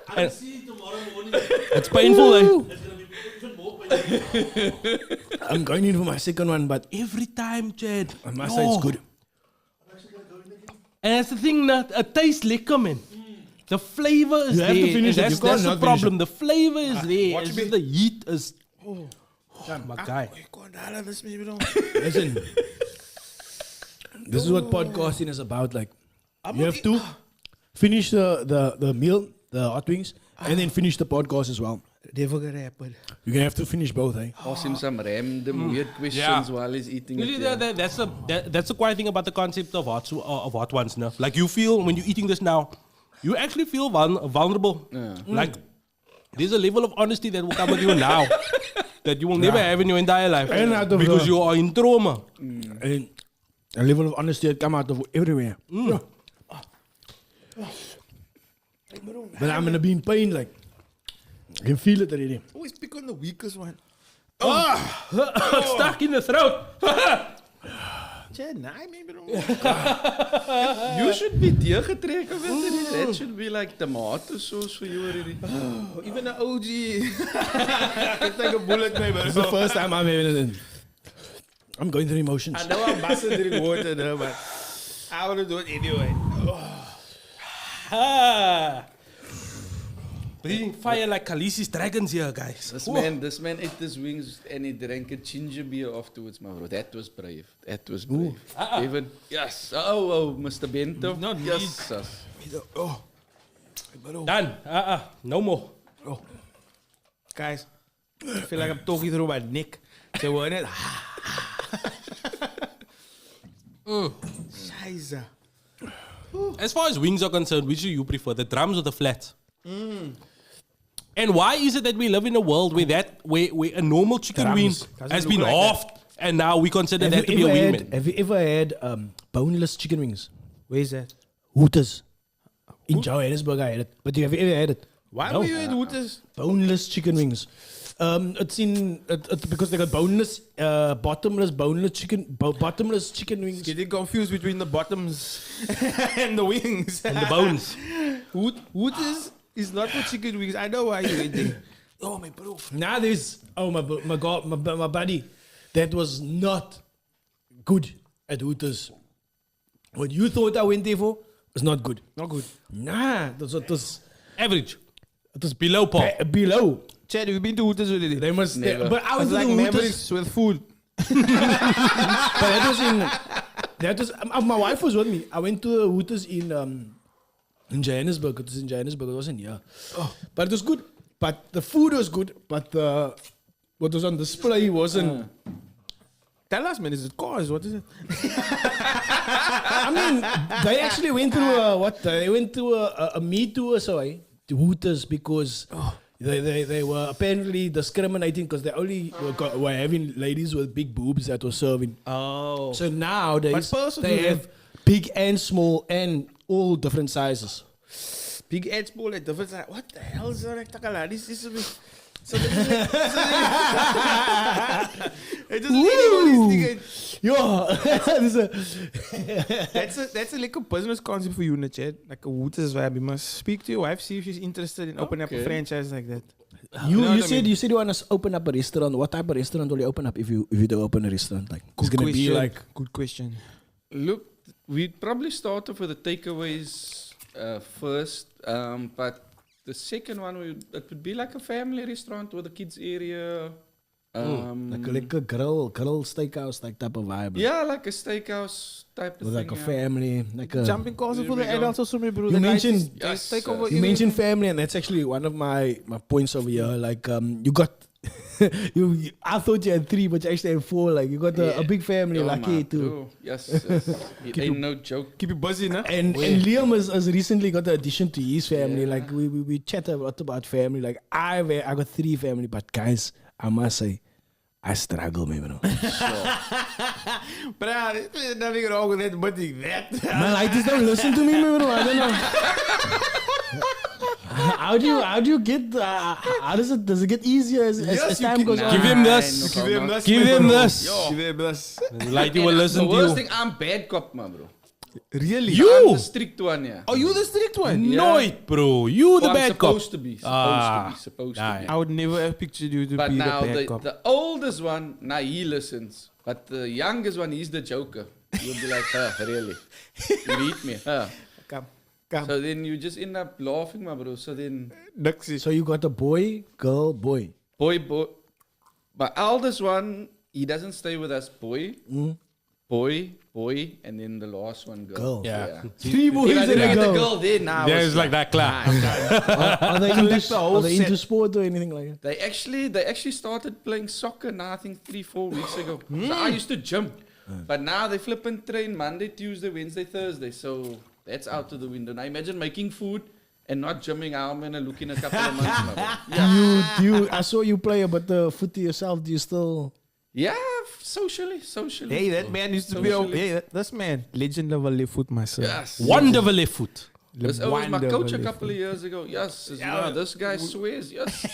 I can see tomorrow morning. It's painful, eh? It's gonna be even more painful. I'm going in for my second one, but Every time, Chad. on my side it's good. And that's the thing, that it tastes liquor, man. The flavor is You have to there. finish and it. You that's can't the not finish problem. The flavor is there. watch It's me. just the heat is. Oh, my guy. Listen, this is what podcasting is about. Like, you have to finish the meal, the hot wings, and then finish the podcast as well. Never gonna happen. You're gonna have to finish both, eh? Ask him some random weird questions Yeah. while he's eating Usually it. Yeah. that's the quiet thing about the concept of hot ones. No? Like you feel when you're eating this now, you actually feel vulnerable. Like there's a level of honesty that will come with you now that you will never have in your entire life And out of because the- you are in trauma. And a level of honesty that come out of everywhere. Yeah. But I'm gonna be in pain, like I can feel it already. Always pick on the weakest one. It's stuck in the throat. You should be teergetrek of it. That should be like tomato sauce for you already. Even the OG. Can take a bullet, maybe. It's the first time I'm having it. I'm going through emotions. I know I mustn't drink water, though, but I want to do it anyway. Ah. Breathing fire like Khaleesi's dragons here, guys. This man ate his wings and he drank a ginger beer afterwards, my bro. That was brave. That was brave. Even yes. Oh, Mr. Bento. Not yes. Oh. Done. No more. Guys, I feel like I'm talking through my neck. So we're in it. Scheiße. As far as wings are concerned, which do you prefer, the drums or the flats? And why is it that we live in a world where a normal chicken wing Doesn't has look been like halved, and now we consider Have that to you be a ever wing? had, have you ever had boneless chicken wings? Where is that? Hooters. In Johannesburg, I had it. But have you ever had it? Why No. were you at Hooters? Boneless chicken wings. It's because they got boneless, bottomless chicken wings. Getting confused between the bottoms and the wings. And the bones. Hooters is not for chicken wings. I know why you went there. Oh, my bro. Now there's my God, my buddy, that was not good at Hooters. What you thought I went there for was not good. Not good. Nah, it was Average. It was below par. below. Chad, have you been to Hooters already? They must. Never. But I It's went to like the Hooters. memories with food. But that was in. That was. My wife was with me. I went to the Hooters in Johannesburg. It was in Johannesburg. It wasn't here. But it was good. But the food was good. But what was on display wasn't. Tell us, man. Is it cars? What is it? I mean, they actually went through They went through a Me Too or so, to Hooters because they were apparently discriminating because they only were having ladies with big boobs that were serving. Oh. So nowadays But also they do have big and small and all different sizes. Big and small and different size. What the hell is that? This is a bit... So it just Yeah, that's a like a business concept for you, Chat. Like a Hooters vibe. You must speak to your wife, see if she's interested in opening up a franchise like that. you know what I said mean? you said you want to open up a restaurant. What type of restaurant will you open up if you do open a restaurant? Like it's gonna be like Good question. Look, we'd probably start off with the takeaways first, but the second one it would be like a family restaurant with a kids area. like a grill steakhouse like type of vibe. Yeah, like a steakhouse type of With thing. like a yeah. family, like a. Jumping calls There for we the go. adults also, my bro. You The guys mentioned- just take over. You mentioned family, and that's actually one of my points over here. Like you got, I thought you had 3, but you actually had 4. Like you got a big family, Yeah, lucky man, too. bro. Yes. It ain't no joke. Keep you busy, nah? And Liam has recently got the addition to his family. Like we chat a lot about family. Like I got 3 family, but guys, I must say, I struggle, man. Bro. But there's nothing wrong with that, but that. Man, like just don't listen to me, man. Bro. I don't know. How do you get? How does it get easier as time goes on? Give him this. no, Give him no. this. Give him this. Give him this. Like you will listen The to worst you. thing, I'm bad cop, man, bro. Really? I'm the strict one, yeah. Oh, you the strict one? Yeah. Nooit, bro. You the Well, I'm bad cop. supposed to be. Ah, Supposed to yeah, be. I would never have pictured you to But be the now bad cop. the oldest one, now he listens. But the youngest one, he's the joker. You'll be like, really? You read me, Come. So then you just end up laughing, my bro. So then, So you got a boy, girl, boy. boy. My eldest one, he doesn't stay with us, boy. Boy, and then the last one, girl. Girl. Yeah. 3 boys If I and didn't a get the girl. girl there, now Yeah, it's it's like that, clap. Are they into, the whole are they into set. sport or anything like that? They actually started playing soccer now, I think 3-4 weeks ago. So I used to jump. But now they flip and train Monday, Tuesday, Wednesday, Thursday. So that's out of the window. Now imagine making food and not jumping out and look in a couple of months. My bro. Do you? I saw you play about the footy yourself. Do you still? Yeah, socially. Hey, that man used to be. Hey, this man, legend of a left foot, myself. Yes. Wonderful left foot. I was my Wonderful coach a left couple foot. of years ago. Yes, you know, this guy swears. Yes.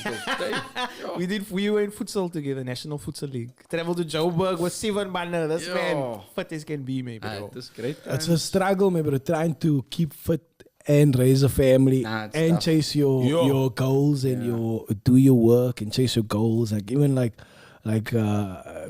We were in futsal together, National Futsal League. Traveled to Joburg with 7 manner. This Yo. man, fit as can be, maybe. This great. It's a struggle, maybe trying to keep fit and raise a family Nah, it's and tough. chase your goals and do your work and chase your goals. Like even like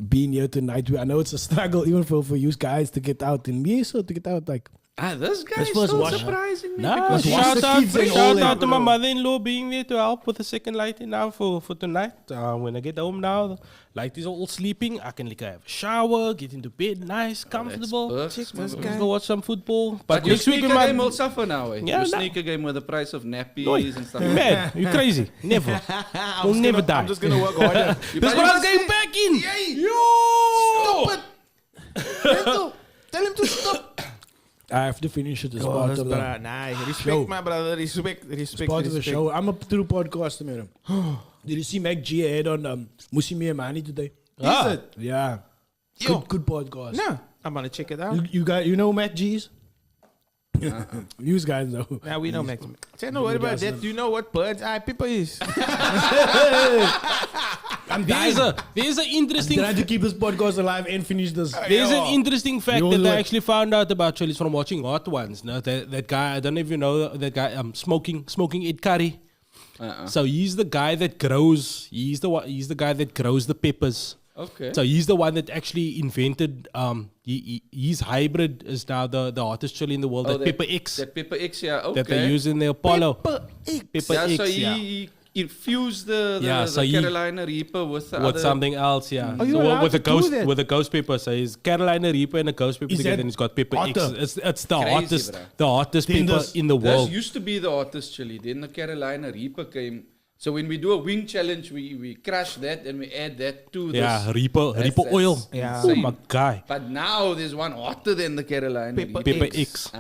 being here tonight. I know it's a struggle even for you guys to get out and me so to get out. Like This guy Let's is first still watch. surprising me. Nah, because watch shout the out, kids and all shout that, out to my bro. mother-in-law being there to help with the second lighting now for tonight. When I get home now, the light is all sleeping. I can like have a shower, get into bed, nice, comfortable. perfect, Let's man. go watch some football. But your next week sneaker in my game will suffer now. Yeah, Your no. sneaker game with the price of nappies Oi, and stuff. you mad? You crazy? Never. We'll never die. I'm just gonna work harder. That's what I was getting back in. Yo! Stop it. Tell him to stop. I have to finish it as part of the Nah, respect, show. my brother. Respect. part of the show. I'm a true podcaster, man. Did you see Mac G had on Musimi and Mani today? Is it? Yeah. Yo. Good podcast. No, I'm gonna check it out. You know Mac G's? You guys know. Now we know Max. Say no worry about that. Do you know what bird's eye pepper is? I'm dying. There's an interesting Trying to keep this podcast alive and finish this. There's an interesting fact You that will I do it. actually found out about Charlie's from watching Hot Ones. No, that guy, I don't know if you know that guy. Smoking Ed Curry. So he's the guy that grows. He's the guy that grows the peppers. Okay. So he's the one that actually invented. His hybrid is now the hottest chili in the world. That Pepper X That Pepper X, yeah. Okay. that they use in the Apollo. Pepper Yeah, X, so yeah. he infused the So he- Carolina Reaper with the With other... something else, yeah. you So allowed with a to do ghost, that? with a ghost pepper. So he's Carolina Reaper and a ghost pepper Is together, that and he's got Pepper X. hotter? It's the Crazy, hottest, bruh. the hottest Then pepper this- in the This world. used to be the hottest chili. Then the Carolina Reaper came. So when we do a wing challenge, we crush that and we add that to this. Yeah, Reaper That's oil. Yeah. Oh my guy. But now there's one hotter than the Carolina Reaper. Pepper X.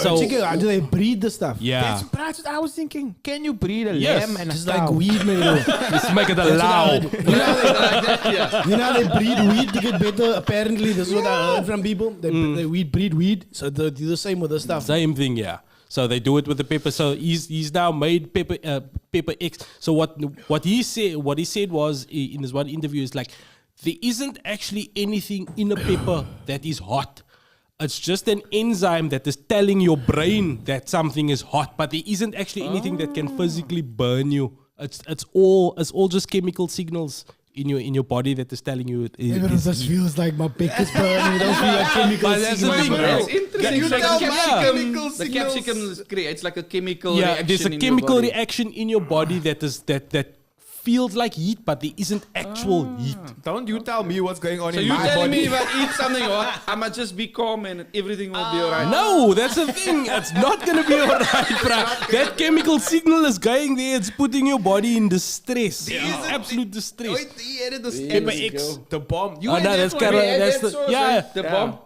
So, So do they breed the stuff? yeah, That's what I was thinking. Can you breed a Yes. lamb and a It's cow? like weed, man. let's make it a That's what I loud. heard. You know how they breed weed to get better? Apparently, this is what I heard from people. They breed weed. So they do the same with the stuff. Same thing, yeah. So they do it with the pepper. So he's now made Pepper X. So what he said was in this one interview is like there isn't actually anything in a pepper that is hot. It's just an enzyme that is telling your brain that something is hot, but there isn't actually anything that can physically burn you. It's all just chemical signals in your body that is telling you it is. This feels like my pick is burning. It don't feel like chemical But that's the signals, thing, bro. bro. It's interesting. You It's like tell the my capsicum, chemical the signals. capsicum creates like a chemical Yeah, reaction there's a in chemical your body. reaction in your body that feels like heat, but there isn't actual heat. Don't you tell me what's going on So in you're my telling body. me if I eat something hot, I must just be calm and everything will be alright? No, that's the thing. It's not gonna be alright, bruh. That chemical signal is going there. It's putting your body in distress. Absolute distress. Wait, he added the There Pepper we X. go. The bomb. You Oh, had no, that that's one. Carol- We add that's that the- sauce, yeah. right? The bomb.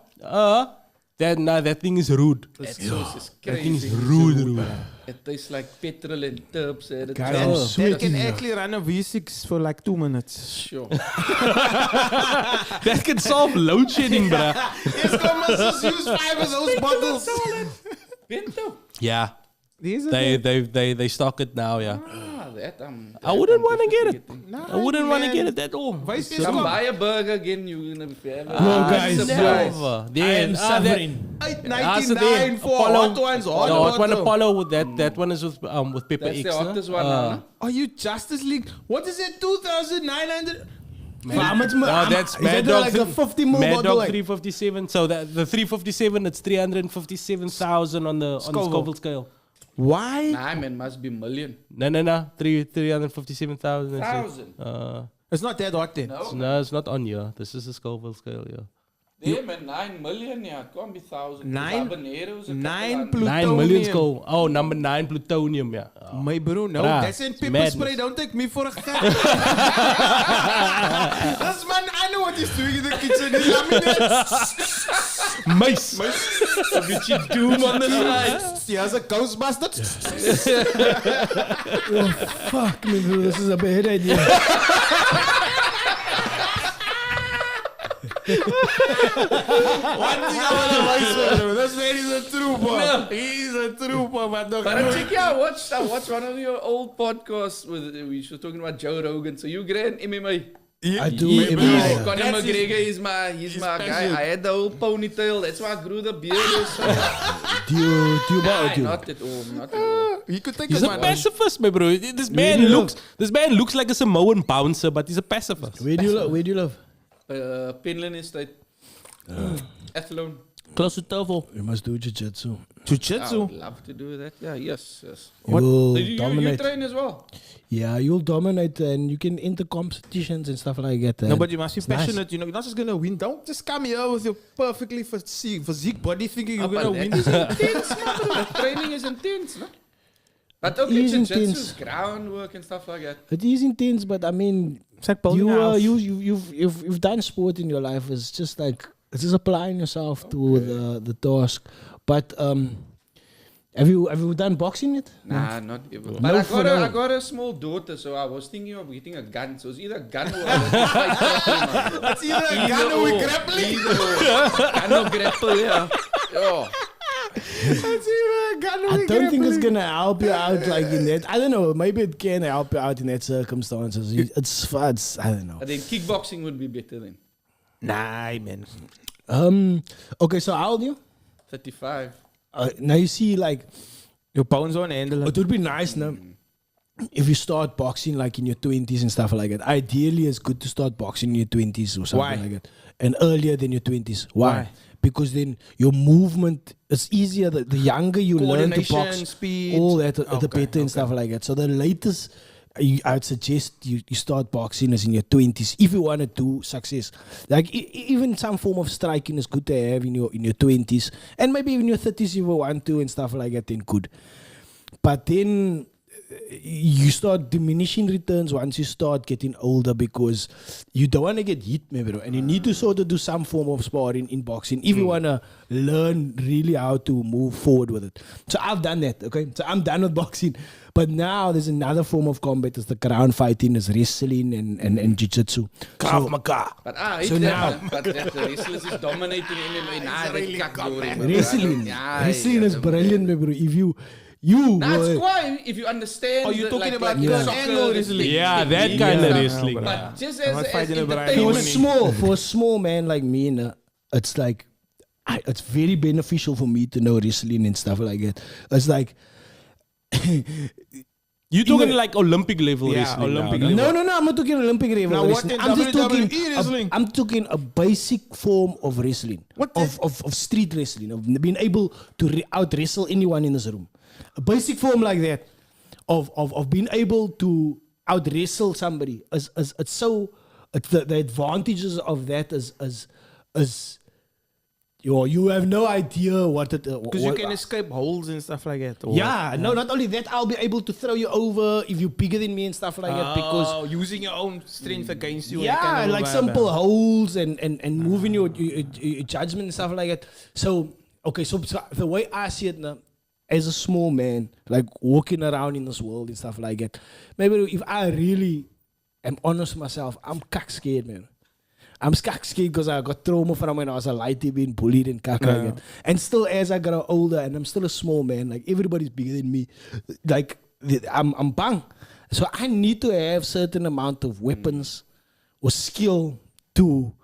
That thing is rude. That sauce is That thing is crazy. rude. It tastes like petrol and turbs. Guys, I'm That sweating. can actually run a V6 for like 2 minutes. Sure. That can solve load shedding, bruh. Eskom must use 5 of those bottles. Bento. Yeah, These are they stock it now. Yeah, That I wouldn't want to get definitely it. getting. I wouldn't want to get it at all. Why is Come buy a burger again, you're gonna be No, guys, surprise. Never. I am suffering. 8.99 for hot ones. The Hot hot one water. Apollo with that one is with Pepper That's X. the no? hottest one now, no? Are you Justice League? What is it? 2,900? How much No, that's is Mad that Dog. like a 50 ml Mad bottle? Dog Like? 357. So the 357, it's 357,000 on the Scoville scale. Why? Nah, man, must be million. No. 357,000. Thousand. It's not that hot then. No, No, it's not on here. This is the Scoville scale, yeah. there, man, 9 million, yeah, it can't be 1,000. Nine- Habaneros, 9 plus. 9 million plutonium. Scoville. Oh, number 9 plutonium, yeah. My bro, no. Bruh, That's in it's pepper madness. spray. Don't take me for a cat. This man, I know what he's doing in the kitchen. He laminates. Mace. A bitchy doom on the side. He has a Ghostbuster. Oh, fuck me, bro. This is a bad idea. One thing I want to advise you, this man is a trooper. He's a trooper, but no. But check out, I watched one of your old podcasts with we were talking about Joe Rogan. So you get an MMA. I do. Yeah, every bro. day. Conor That's McGregor is my guy. I had the whole ponytail. That's why I grew the beard. Do you buy it? Not at all. Not at all. He could take He's a a man. pacifist, my bro. This man looks like a Samoan bouncer, but he's a pacifist. Where do you live? Pinelands Estate. Athlone. Close to Tovo. You must do jiu-jitsu. I Jiu-jitsu. would love to do that. Yeah, yes. You'll So you dominate. train as well? Yeah, you'll dominate and you can enter competitions and stuff like that. No, and but you must be it's nice. passionate. You know, you're not just gonna win. Don't just come here with your perfectly physique body thinking you're But gonna win. that is intense, man. Training is intense, no? But okay, is jiu-jitsu intense. is groundwork and stuff like that. It is intense, but I mean, It's like building a house. you've done sport in your life. It's just like it's just applying yourself to the task. But have you done boxing yet? Nah, not even. No, But for now. I got a small daughter, so I was thinking of getting a gun. So it's either a gun or a fight grappling, man. It's either a gun or we grappling. Gun or grapple, yeah. Yeah. I don't think it's gonna help you out like in that. I don't know. Maybe it can help you out in that circumstances. It's fun. I don't know. But then kickboxing would be better then. Nah, man. Okay, so how old are you? 35. Now you see, like, Your bones on handle. it would be nice now if you start boxing like in your 20s and stuff like that. Ideally, it's good to start boxing in your 20s or something Why? like that. And earlier than your 20s. Why? Why? Because then your movement is easier. The younger you learn to Coordination, box, speed. all that, the Okay, better and stuff like that. So the latest, I'd suggest you start boxing is in your 20s if you want to do success. Like even some form of striking is good to have in your 20s, and maybe even your 30s if you want to and stuff like that. Then good, but then you start diminishing returns once you start getting older because you don't want to get hit, maybe, and you need to sort of do some form of sparring in boxing if you want to learn really how to move forward with it. So I've done that, okay? So I'm done with boxing. But now there's another form of combat. It's the ground fighting, is wrestling and jiu-jitsu. Krav Maga. But I hate So that, now- man. But that the wrestlers is dominating MMA. Nah, they kak door him, bro. Wrestling. Yeah, Wrestling is brilliant, bro. If you Nah, it's were- quite if you understand. Oh, you're talking about Yeah. soccer, angle the wrestling. stick, Yeah, the that kick kind and of stuff. wrestling. But just I'm as not fighting a Brian. for a entertainment. small man like me, it's like it's very beneficial for me to know wrestling and stuff like that. It's like You talking Even- like Olympic level Yeah, wrestling? Olympic now, level. no, I'm not talking Olympic level Now, what wrestling. in I'm just talking. WWE wrestling? I'm talking a basic form of wrestling, of street wrestling, of being able to out wrestle anyone in this room. A basic form like that, of being able to out wrestle somebody. It's so the advantages of that is you have no idea what it. Because you can escape holes and stuff like that. or- Yeah, no, not only that, I'll be able to throw you over if you're bigger than me and stuff like that. Because Oh, using your own strength against you. and yeah, kind of like vibe, simple holes and moving your judgment and stuff like that. So okay, so the way I see it now, as a small man, like walking around in this world and stuff like that, maybe if I really am honest with myself, I'm cock scared, man. I'm cock scared because I got trauma from when I was a lighty being bullied and cock like that. And still, as I grow older, and I'm still a small man, like everybody's bigger than me, like I'm bang. So I need to have certain amount of weapons or skill to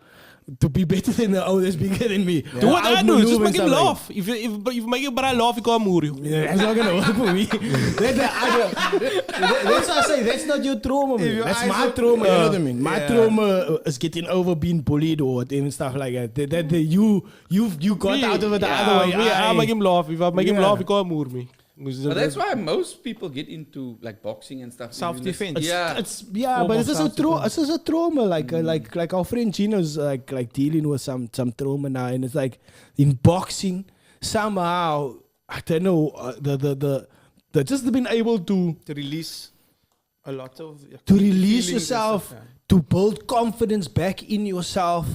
be better than the others bigger than me. Do what I do. Just make him Outmaneuver laugh. If you make your brother laugh, he can't move you. yeah, that's not gonna work for me. That's what I say. That's not your trauma, man. your That's eyes my are- trauma. You know what I mean? My Yeah. trauma is getting over being bullied or and stuff like that. You got out of it the other way. I make him laugh. If I make him Yeah. laugh, he can't move me. But that's why most people get into like boxing and stuff. Self-defense. Yeah. It's Form but of it's just it's just a trauma. Like our friend Gino's like dealing with some trauma now, and it's like in boxing somehow I don't know the just being able to release a lot of release feelings and yourself, stuff, yeah. to build confidence back in yourself,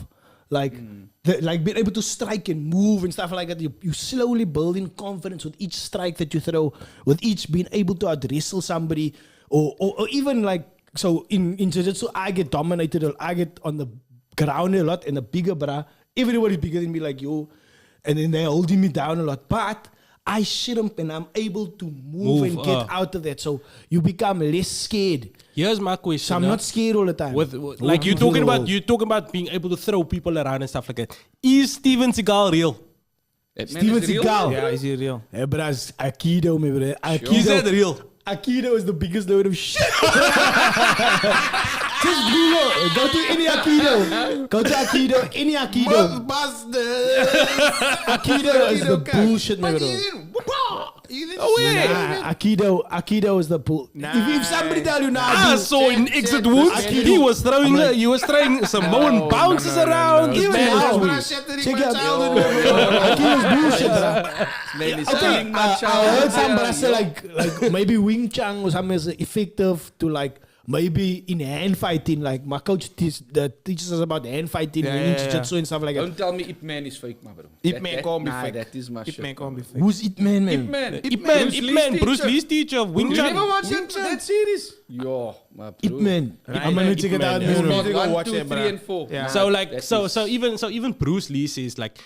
like like being able to strike and move and stuff like that. You slowly building confidence with each strike that you throw, with each being able to out wrestle somebody, or even like so in jiu-jitsu I get dominated, I get on the ground a lot, and the bigger bra, everybody's bigger than me like yo, and then they're holding me down a lot, but I shit 'em and I'm able to move and get out of that. So you become less scared. Here's my question. So I'm not scared all the time. With like you're talking about being able to throw people around and stuff like that. Is Steven Seagal real? That man Steven is real. Seagal. Yeah, is he real? Hey, but as Aikido, me bro. Is that real? Aikido is the biggest load of shit. Just Google. Go to any Aikido. Go to Aikido. Any Aikido. Aikido is the bullshit, man. Aikido is the bull. If somebody tell you now, I saw in Exit Wounds, he was throwing Samoan bounces around. Even now, check out Aikido's bullshit, bro. Okay, I heard some brother like maybe Wing Chun or something is effective to like maybe in hand fighting. Like my coach teaches us about hand fighting, jiu-jitsu and stuff like that. Don't tell me Ip Man is fake, my bro. Ip Man can't be fake. That is my shit. Ip Man can't be fake. Who's Ip Man, man? Ip Man. Ip Man, Bruce Lee's teacher of Wing You Chun. never watched that series? Yo, my bro. Ip Man. I'm gonna check it out. It's man. about Go 1, watch 2, it, 3, bruh. and 4. Yeah. So like That so is- so even Bruce Lee says like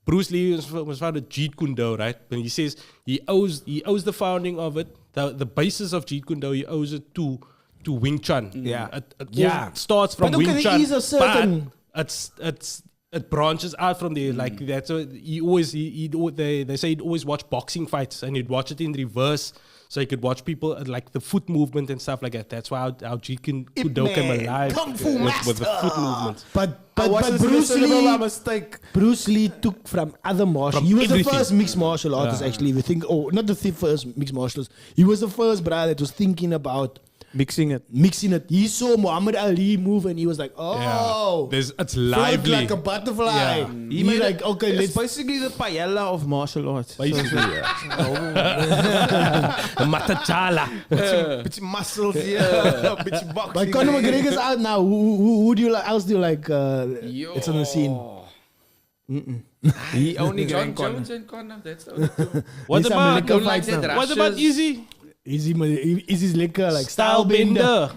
Bruce Lee was founded Jeet Kune Do, right? And he says he owes the founding of it, the basis of Jeet Kune Do, he owes it to Wing Chun. Yeah. It Yeah. all starts from But look, Wing there Chun, is a certain- but it branches out from there like that. So they say he'd always watch boxing fights and he'd watch it in reverse. So you could watch people like the foot movement and stuff like that. That's why how Jeet Kune Do came alive Kung Fu with the foot movement. But mistake. Bruce Lee took from other martial. From He was everything. the first mixed martial artist, actually. If you think, not the first mixed martial artist. He was the first brother that was thinking about Mixing it. mixing it. He saw Muhammad Ali move and he was like, oh, It's float lively. like a butterfly. Yeah. He made like, okay, It's let's. basically the paella of martial arts. Basically, the Matachala. Bit muscles here, bit boxing. But Conor McGregor's out now. Who do you like? Else do you like? Yo. It's on the scene. He only John getting Conor. Jones and Conor. That's the only two. What There's some about liquor don't like fights that now. rap. what about Russia's- Easy? Is his liquor like Style Bender.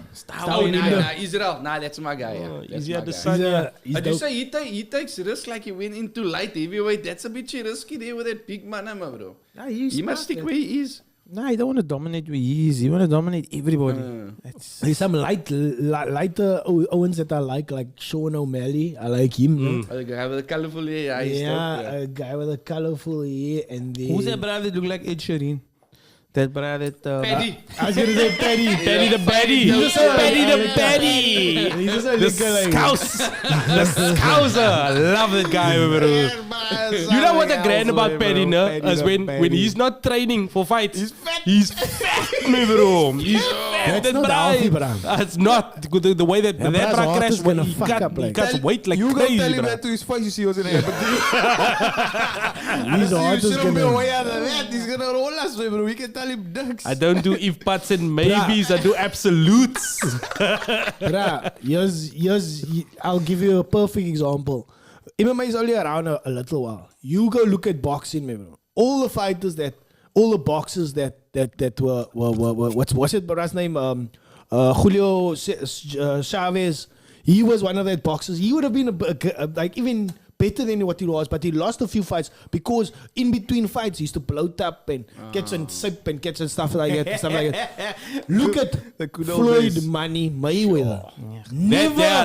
Oh, nah, Israel. Nah, that's my guy. Yeah. That's Easy my at the guy. sun. He's I dope. just say he takes risk like he went into light heavyweight. That's a bit risky there with that big man, bro. Nah, he's He must stick where he is. Nah, you don't want to dominate where he is. You want to dominate everybody. That's- There's some lighter Owens that I like Sean O'Malley. I like him. no? The guy with the colorful hair. Yeah, he's Yeah, dope, a guy with a colorful hair and then. Who's that brother that look like Ed Sheeran? That brother that... Paddy. I was gonna say Paddy. Paddy the Baddy. He's also Paddy like- the Baddy. He's just a The liquor like. Scouse. The Scouser. I love that guy, bro. You know what the grand about Paddy, no? Is when he's not training for fights. He's fat, me bro. He's fat. That's not healthy, bro. It's not. The way that Yeah, that bruh, crash his heart when is he gonna fuck up, he like. cuts weight like You go crazy, tell him bro. that to his face, you see what's in there. His heart is gonna. way out of that. He's gonna roll us, bro. We can tell him ducks. I don't do if buts and maybes. I do absolutes. Bruh, I'll give you a perfect example. MMA is only around a little while. You go look at boxing, man. All the fighters all the boxers that were what's it brother's name? Julio Chavez. He was one of that boxers. He would have been like even better than what he was, but he lost a few fights because in between fights he used to bloat up and get some sip and get some stuff like that. Look at The good old Floyd days. Money Mayweather.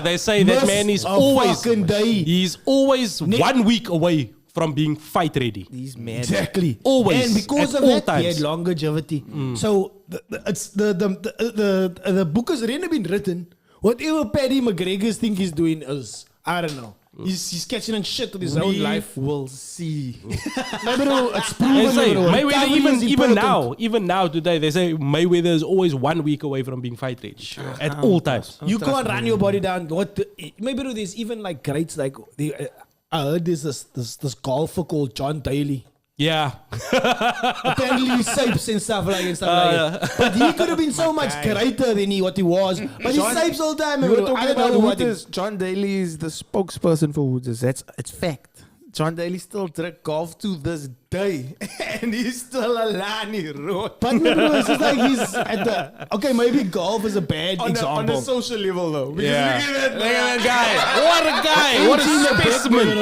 They say that man is a always fucking day. he's always 1 week away from being fight ready. He's mad. Exactly. Always, And because at of all that, he had times. longevity. So the book has already been written. Whatever Paddy McGregor's think he's doing is, I don't know. He's catching on shit with his own life. will see. No, bro, it's They proven. say bro. Mayweather Recovery is important. even now today they say Mayweather is always 1 week away from being fight ready at all times. You can't run your body down. Maybe there's even like greats like I heard there's this golfer called John Daly. Yeah, Apparently he sapes and stuff like that. But he could have been so much greater than what he was. But he sapes all the time. You were bro. I talking don't know about what Hooters. John Daly is the spokesperson for Hooters. It's fact. John Daly still drink golf to this day. And he's still a Lani road. But no, bro, it's just like he's at the. Okay, maybe golf is a bad On example. a social level though. Because yeah. look at Look at that guy! What a guy! What a specimen!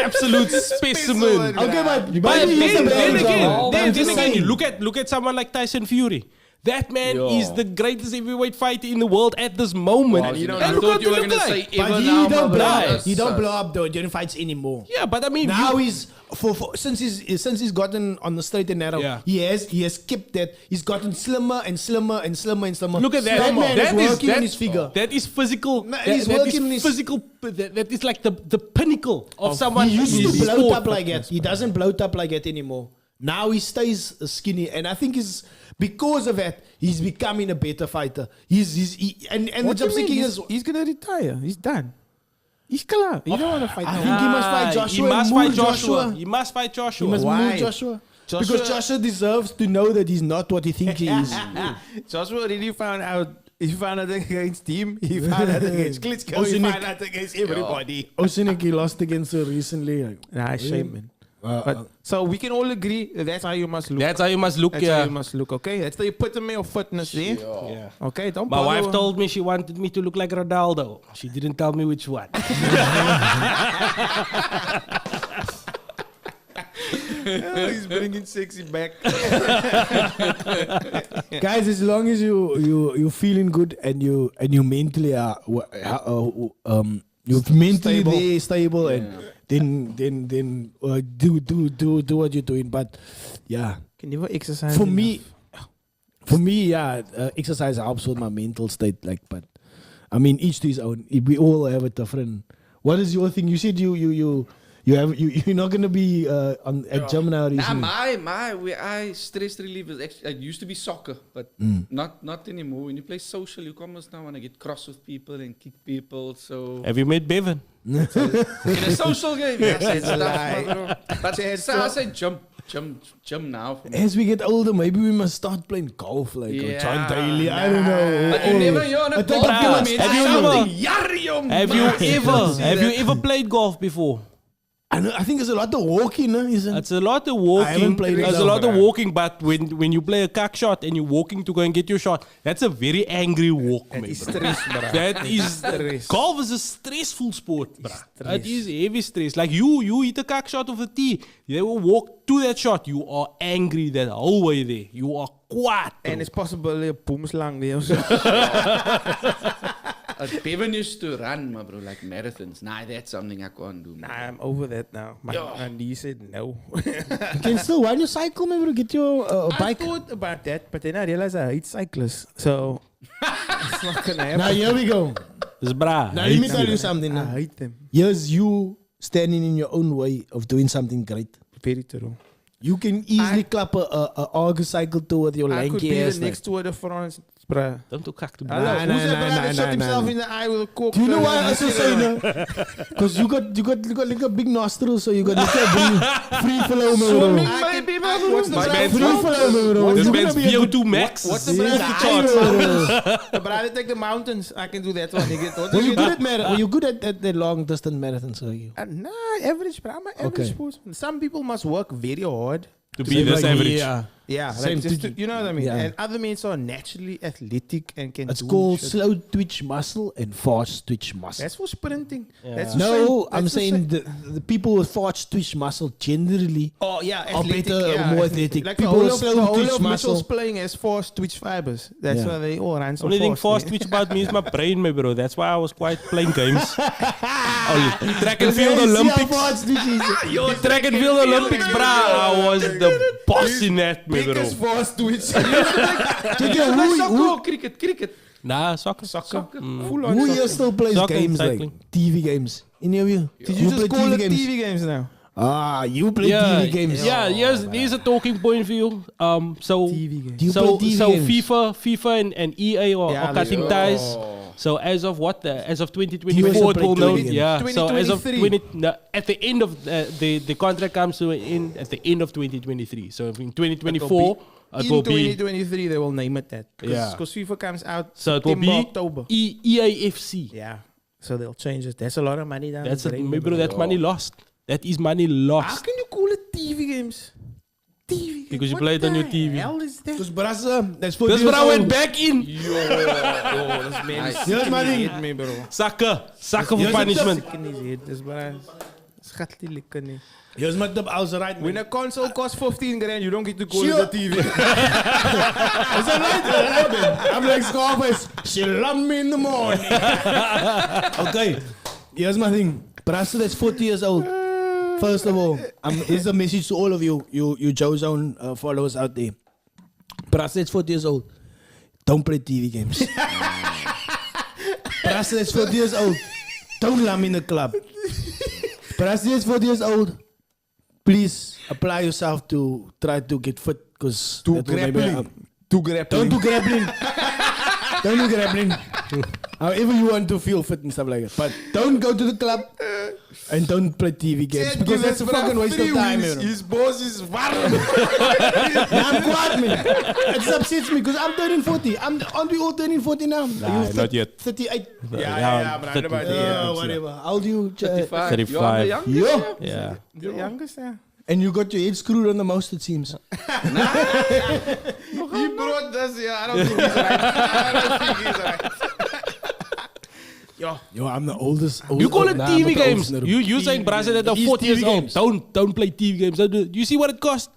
Absolute specimen. Okay, but But maybe he's a bad then example. again, But I'm just you saying. look at someone like Tyson Fury. That man is the greatest heavyweight fighter in the world at this moment. Well, you know, And I look thought what you were he going to look say like. But ever he now, don't my blow brother. up. He don't blow up during fights anymore. Yeah, but I mean, Now he's since he's gotten on the straight and narrow. Yeah. He has kept that. He's gotten slimmer and slimmer and slimmer and slimmer. look at that. That man That is is working on his figure. That is physical. No, that, he's that working on is his- physical. That is like the pinnacle of someone. He used in to bloat sport. up like that. He doesn't bloat up like that anymore. Now he stays skinny, and I think is because of that he's becoming a better fighter. And What the do you mean? thing is, He's gonna retire. He's done. He's klar. You don't want to fight I no think more. he must fight Joshua. He must and fight move Joshua. He must fight Joshua. He must Why? move Joshua. Because Joshua deserves to know that he's not what he thinks he is. Joshua already found out. He found out against him. He found out against Klitschko. He Oceanic. found out against everybody. Oceanic lost against her recently. Nah, shame, man. But, so we can all agree that's how you must look. That's how you must look. That's how Yeah. you must look. Okay, that's the epitome of fitness, eh? Yeah. Okay, don't. My bother. wife told me she wanted me to look like Ronaldo. She didn't tell me which one. Oh, he's bringing sexy back. Guys, as long as you feeling good and you mentally are you're mentally Stable. there, stable, and then do what you're doing. But yeah, Can never exercise. for enough. me, yeah, exercise helps with my mental state. Like, but I mean, each to his own. We all have a different. What is your thing? You said you're not gonna be at gym now. I stress relief is actually, it used to be soccer, but not anymore. When you play social, you almost now want to get cross with people and kick people. So Have you met Bevan? in a social game, yes, it's tough, bro. But so I say jump now. For me. As we get older, maybe we must start playing golf, like or Yeah. John Daly. I don't know. But you never hear on a I think golf I feel like tournament, have you something ever- yarry, young Have you man. have you ever played golf before? I think there's a lot of walking, isn't it? It's a lot of walking. I haven't played it There's a now, lot of but walking, but when you play a cock shot and you're walking to go and get your shot, that's a very angry walk, man. It's Bro. stress, bro. That is golf is a stressful sport, bro. It is heavy stress. Like you hit a cock shot of a tee, they will walk to that shot. You are angry that whole way there. You are kwaad. And it's possible a boomslang there. Also. Bevan used to run, my bro, like marathons. Nah, that's something I can't do. Nah, I'm over that now. My knee said no. You can still ride your cycle, maybe get your I bike. thought about that, but then I realized I hate cyclists. So it's not gonna happen. Now here we go. It's bra. Now let me tell you something. I Now. hate them. Here's you standing in your own way of doing something great. Very true. You can easily clap a Argus cycle tour with your I could lanky be ass. the next Tour de France, bruh. Don't do cock to Hello, Nah, who's that nah, brother that nah, shot nah, himself nah. in the eye with a cork? Do you know why I so say no? Because you got like a big nostril, so you got like a free flow, Swimming, bro. maybe, What's the My brother? man's Free flow, bro. This You man's gonna be a good- VO2 max. What's the Yes, brother? bro. The brother take the mountains. I can do that one. Well, you good at marathon. You good at the long distance marathons, are you? Nah, average, bro. I'm an average Okay. sportsman. Some people must work very hard. To be this average. Yeah. Yeah, Same like just to- you know what I mean? yeah. And other men are naturally athletic and can It's do called shit. slow twitch muscle and fast twitch muscle. That's for sprinting. That's No, I'm that's the saying the people with fast twitch muscle generally Oh yeah, are better or more athletic. Like People the with whole slow of, the whole twitch of muscle. Mitchell's playing as fast twitch fibers. That's Yeah. why they all run so Only thing fast. fast twitch about me is my brain, my bro. That's why I was quite playing games. Track and field Olympics. Yo, track and field Olympics, bro. I was the boss in that, my bro. Biggest fast twitch. Soccer or cricket? Nah, soccer. Full on Who soccer. here still plays Soccer, games cycling. like TV games? Any of you? Did you just play call it games? TV games now? Ah, you play Yeah, TV games. yeah. Here's a talking point for you. So TV games. Do you so play TV so games? FIFA and EA are Yeah, cutting they- ties. So as of what? As of You 2024, also it will play know. TV games. Yeah. So as of 2023. at the end of the contract comes to an end at the end of 2023. So in 2024, it will In be 2023, they will name it that. Yeah. Because FIFA comes out so it will September, be October. EAFC. Yeah. So they'll change it. That's a lot of money down That's the it, drain, bro. That's money lost. That is money How lost can you call it TV games? TV games. because you What play it on your the TV. hell is that? Because Brasa, that's for That's years what I went old. back in. Oh, this man is Here's sick my in his thing. head, me, bro. Sucker for Here's the punishment. Sick in his head, this bro. Schat die lekker niet. Here's my tip, I was right, When man. a console costs 15 grand, you don't get to go Sure. to the TV. Is that right, man? I'm like Scarface. She loved me in the morning. Okay, here's my thing. Brasa that's 40 years old. First of all, here's a message to all of you joeZONE followers out there. Brasa that's 40 years old. Don't play TV games. Brasa that's 40 years old. Don't lam in the club. Brasa that's 40 years old. Please apply yourself to try to get fit because To grappling. To grappling. don't do grappling. Don't do grappling. However you want to feel fit and stuff like that. But don't go to the club and don't play TV games because that's a fucking waste of time. You know. His boss is warm. I'm quite, man. It upsets me because I'm turning 40. Aren't we all turning 40 now? Nah, You not yet. 38. Yeah, but I'm about Whatever. How old you? 35. 35. You're the youngest, Yeah. Yeah. The youngest, yeah. And you got your head screwed on the most, it seems. He brought this, yeah. I don't think he's right. I don't think he's right. Yo, I'm the oldest. You call it Nah, TV I'm not the games. oldest in the You saying Brasa that are It is 40 years TV old. games. Don't play TV games. Do you see what it costs?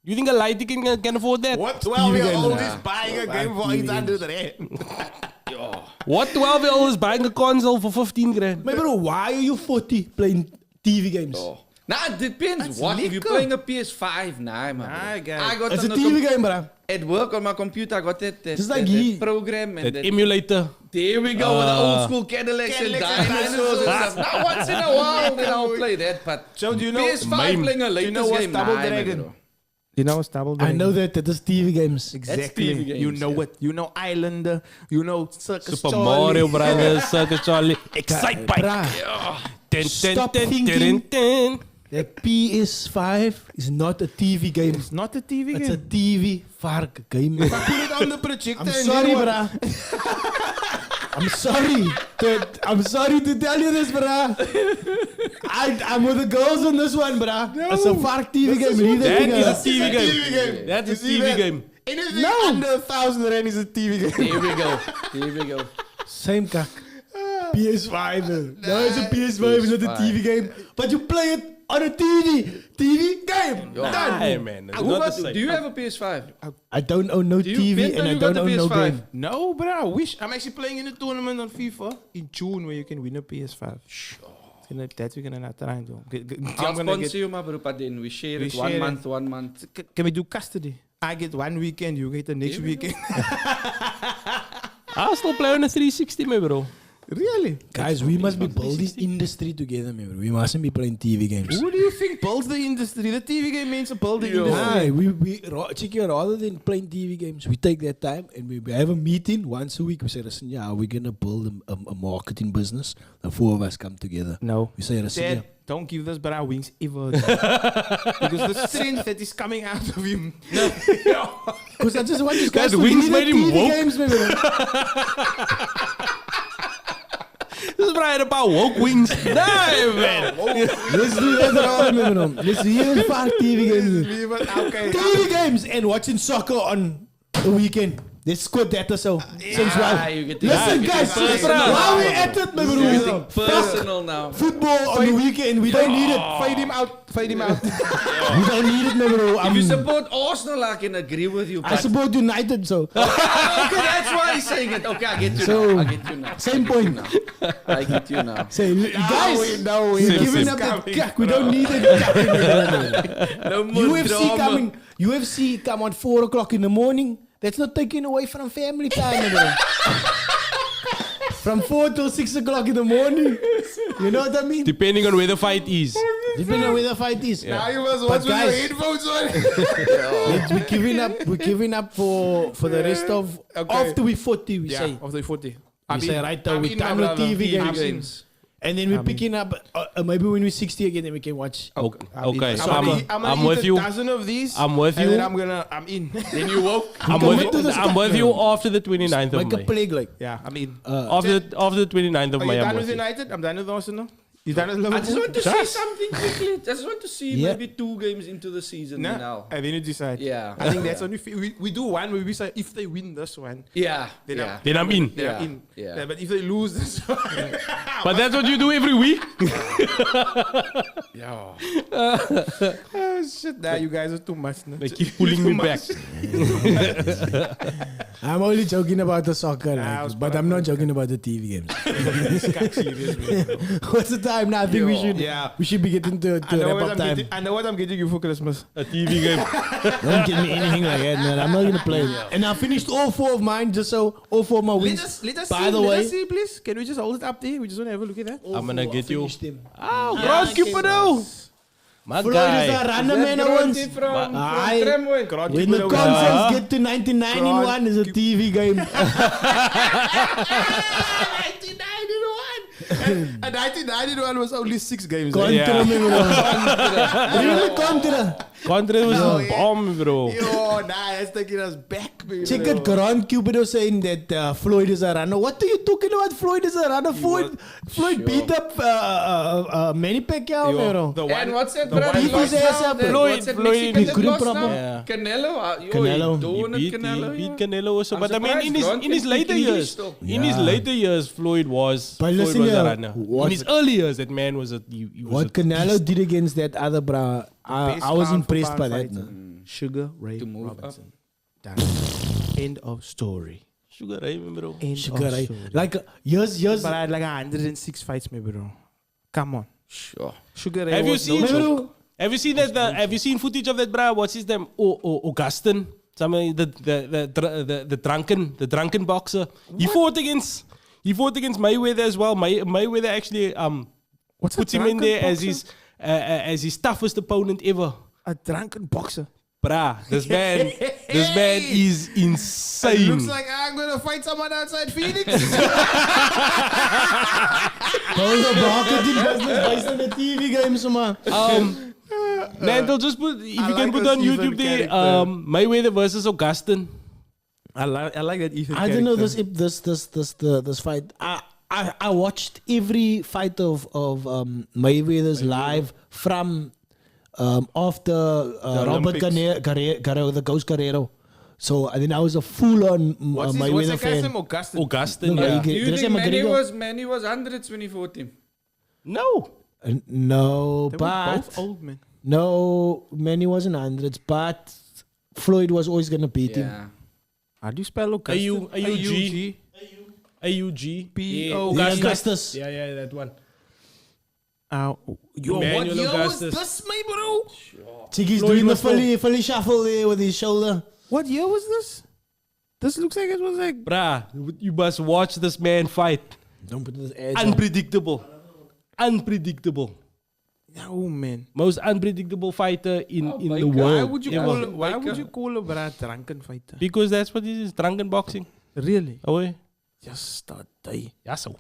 You think a lighty can afford that? What TV 12-year-old games. is buying a game for TV 800 rand? What 12-year-old is buying a console for 15 grand? My bro, why are you 40 playing TV games? Nah, it depends. That's What? If you're lekker. playing a PS5, nah, man. I got I got It's a on the TV game, bro. At work on my computer, I got that Just like he- program and That that. emulator. There we go with the old school Cadillacs and dinosaurs and stuff. Now, once in a while, then I'll play that. But So do you know? PS5 Mime. playing a You latest know what's game, Double nah, Dragon? man, bro. You know what's Double I Dragon? know that is TV games. Exactly. TV games, you know yeah. it. You know Islander. You know Circus Super Charlie. Mario Brothers, Circus Charlie. Excite Bike. Bruh, Ten, Stop ten, ten, thinking. ten, ten. that PS5 is not a TV game. It's not a TV It's a game. TV vark game. Put it on the projector. I'm and sorry, then what? bruh. I'm sorry to tell you this, bruh. I'm with the girls on this one, bruh. It's a vark TV game. Leave that That thing is a out. TV game. That's a You see TV that? game. Anything under 1,000 rand is a TV game. Here we go. Here we go. Same kak. PS5. No, it's a PS5. It's not a TV game. But you play it on a TV game. Hey, man. It's Who not the got- same. do you have a PS5? I don't own no Do you, TV Bento, and I you got don't the own no PS5? game. No, but I wish. I'm actually playing in a tournament on FIFA in June where you can win a PS5. That we're gonna try and do. I'll I'm gonna sponsor you, my bro, but then we share We it share 1 month. Can we do custody? I get 1 weekend, you get the next Here we weekend. I'll still play on a 360, my bro. Really? Guys, we must be building industry together, man. We mustn't be playing TV games. Who do you think builds the industry? The TV game means to build the industry. Nah, check here, rather than playing TV games, we take that time and we have a meeting once a week. We say, listen, yeah, we're going to build a marketing business. The four of us come together. No. We say, listen, Dad, yeah. don't give this bra wings ever. Because the strength that is coming out of him. Because I just want these Guys, guys to wings leave made the him TV woke. games, man. This is right about woke wings. No, man. Let's do that around, man. Let's hear fuck TV games. Okay. TV games and watching soccer on the weekend. Let's quit that or so. Since Ah, when? you get to- Listen, you get guys, to personal. while we at it, man. Everything personal now. Football on the weekend, we don't need it. Fade him out. Fade him out. We don't need it, man, bro. If you support Arsenal, I can agree with you. I But support United, so okay, that's why he's saying it. Okay, I get you So, now. I get you now. same point. I get you now. Say, guys, no, we're Same, giving same. up that cack. We don't need it. No more UFC drama. coming. UFC come on 4 o'clock in the morning. That's not taken away from family time, bro. From 4 till 6 o'clock in the morning. You know what I mean? Depending on where the fight is. Depending on where the fight is. Now you must But watch with your guys- headphones on. We're giving up. We're giving up for the rest of Okay. after we 40. We say. Of the 40. We say right now we're done with TV games. And then we're picking up. Maybe when we're 60 again, then we can watch. Okay, so I'm I'm with you. A dozen of these. I'm with and you. then I'm in. Then you woke. I'm commit to this I'm with guy. you after the 29th of Like a May. plague, like. Yeah, I'm in. After the 29th of Are May, you I'm done with with you. United? I'm done with Arsenal. You done with I just Liverpool? want to see something quickly. I just want to see Yeah. maybe 2 games into the season No, now. and then you decide. Yeah. I think that's only we do one where we say if they win this one, Yeah. then Yeah. Then I'm in. they're Yeah. in. Yeah. But if they lose this one, But that's what you do every week. Yeah. oh shit, nah, you guys are too much. No? They keep pulling me back. I'm only joking about the soccer, Nah, I like, was but I'm not joking about the TV games. Serious, man. What's the time now? I think Yeah. we should be getting to wrap up time. I know what I'm getting you for Christmas. A TV game. Don't get me anything like that, man. I'm not gonna play. And I finished all 4 of mine, just so all 4 of my wins. Let us By the way, see, please. Can we just hold it up there? We just want to have a look at that. I'm gonna get you. finished them. Oh, groundkeeper though. My Floyd is a guy. runner, man. I once. From Aye. Tramway. When the conference get to 99 in Grant- 1 is a TV game. 1991. And 1991 was only 6 games. Contra, Yeah. me, bro. Really contra. Contra was a bomb, bro. Yo, nah, that's taking us back, baby. Check it, Grant Cupido saying that Floyd is a runner. What are you talking about? Floyd is a runner. Floyd beat up Manny Pacquiao, bro. And what's that the brother? one- lost Beat his ass now? up. That- Floyd- what's that Floyd- Mexican he that couldn't lost proper- now? Yeah. Canelo. Canelo. He beat Canelo also. I'm But I mean, surprised in Grant his can later speak English years, still. in his later years, Floyd was But listen a here, runner. what- In his early years, that man was he was What Canelo did against that other bro, I was impressed by that. No? Sugar Ray To move Robinson. Done. End of story. Sugar Ray, bro. End Sugar, of right? story. Like years. But I had like 106 fights, maybe, bro. Come on. Sure. Sugar Ray Have you was seen? no joke. Have you seen that? Have you seen footage of that, bro? What's his name? Augustin. Somebody, the drunken boxer. He fought against Mayweather as well. Mayweather actually What's puts a him in drunken there boxer? as his toughest opponent ever. A drunken boxer. Bruh, this man is insane. It looks like I'm gonna fight someone outside Phoenix. Whole marketing business based on the TV games, man. Man, they'll just put if you like can put this on Ethan YouTube there, character. Mayweather versus Augustin. I like that Ethan. I don't know character. this fight. I watched every fight of Mayweather's live from after Robert Olympics. the Ghost Guerrero. So I think I was a full-on What's Mayweather that guy's fan. name? Augustin. Augustin, No, yeah. Okay, You did I say think McGregor? Manny was hundreds when he fought him? No. No, They were but both old men. no, Manny wasn't hundreds, but Floyd was always gonna beat him. Yeah. How do you spell Augustin? AUG. AUG. P.O. Yeah, Augustus. Yeah, that one. Yo, what Emmanuel year was Augustus. this, my bro? Chicky's Floyd doing the was full. fully shuffle there with his shoulder. What year was this? This looks like it was like Bruh, you must watch this man fight. Don't put this ads on. Unpredictable. Unpredictable. oh man. Most unpredictable fighter in the Baker. world. Why would you ever. call why Baker. would you call a brat drunken fighter? Because that's what it is. Drunken boxing. Really? Oh, yeah. Just a day. Ja, so.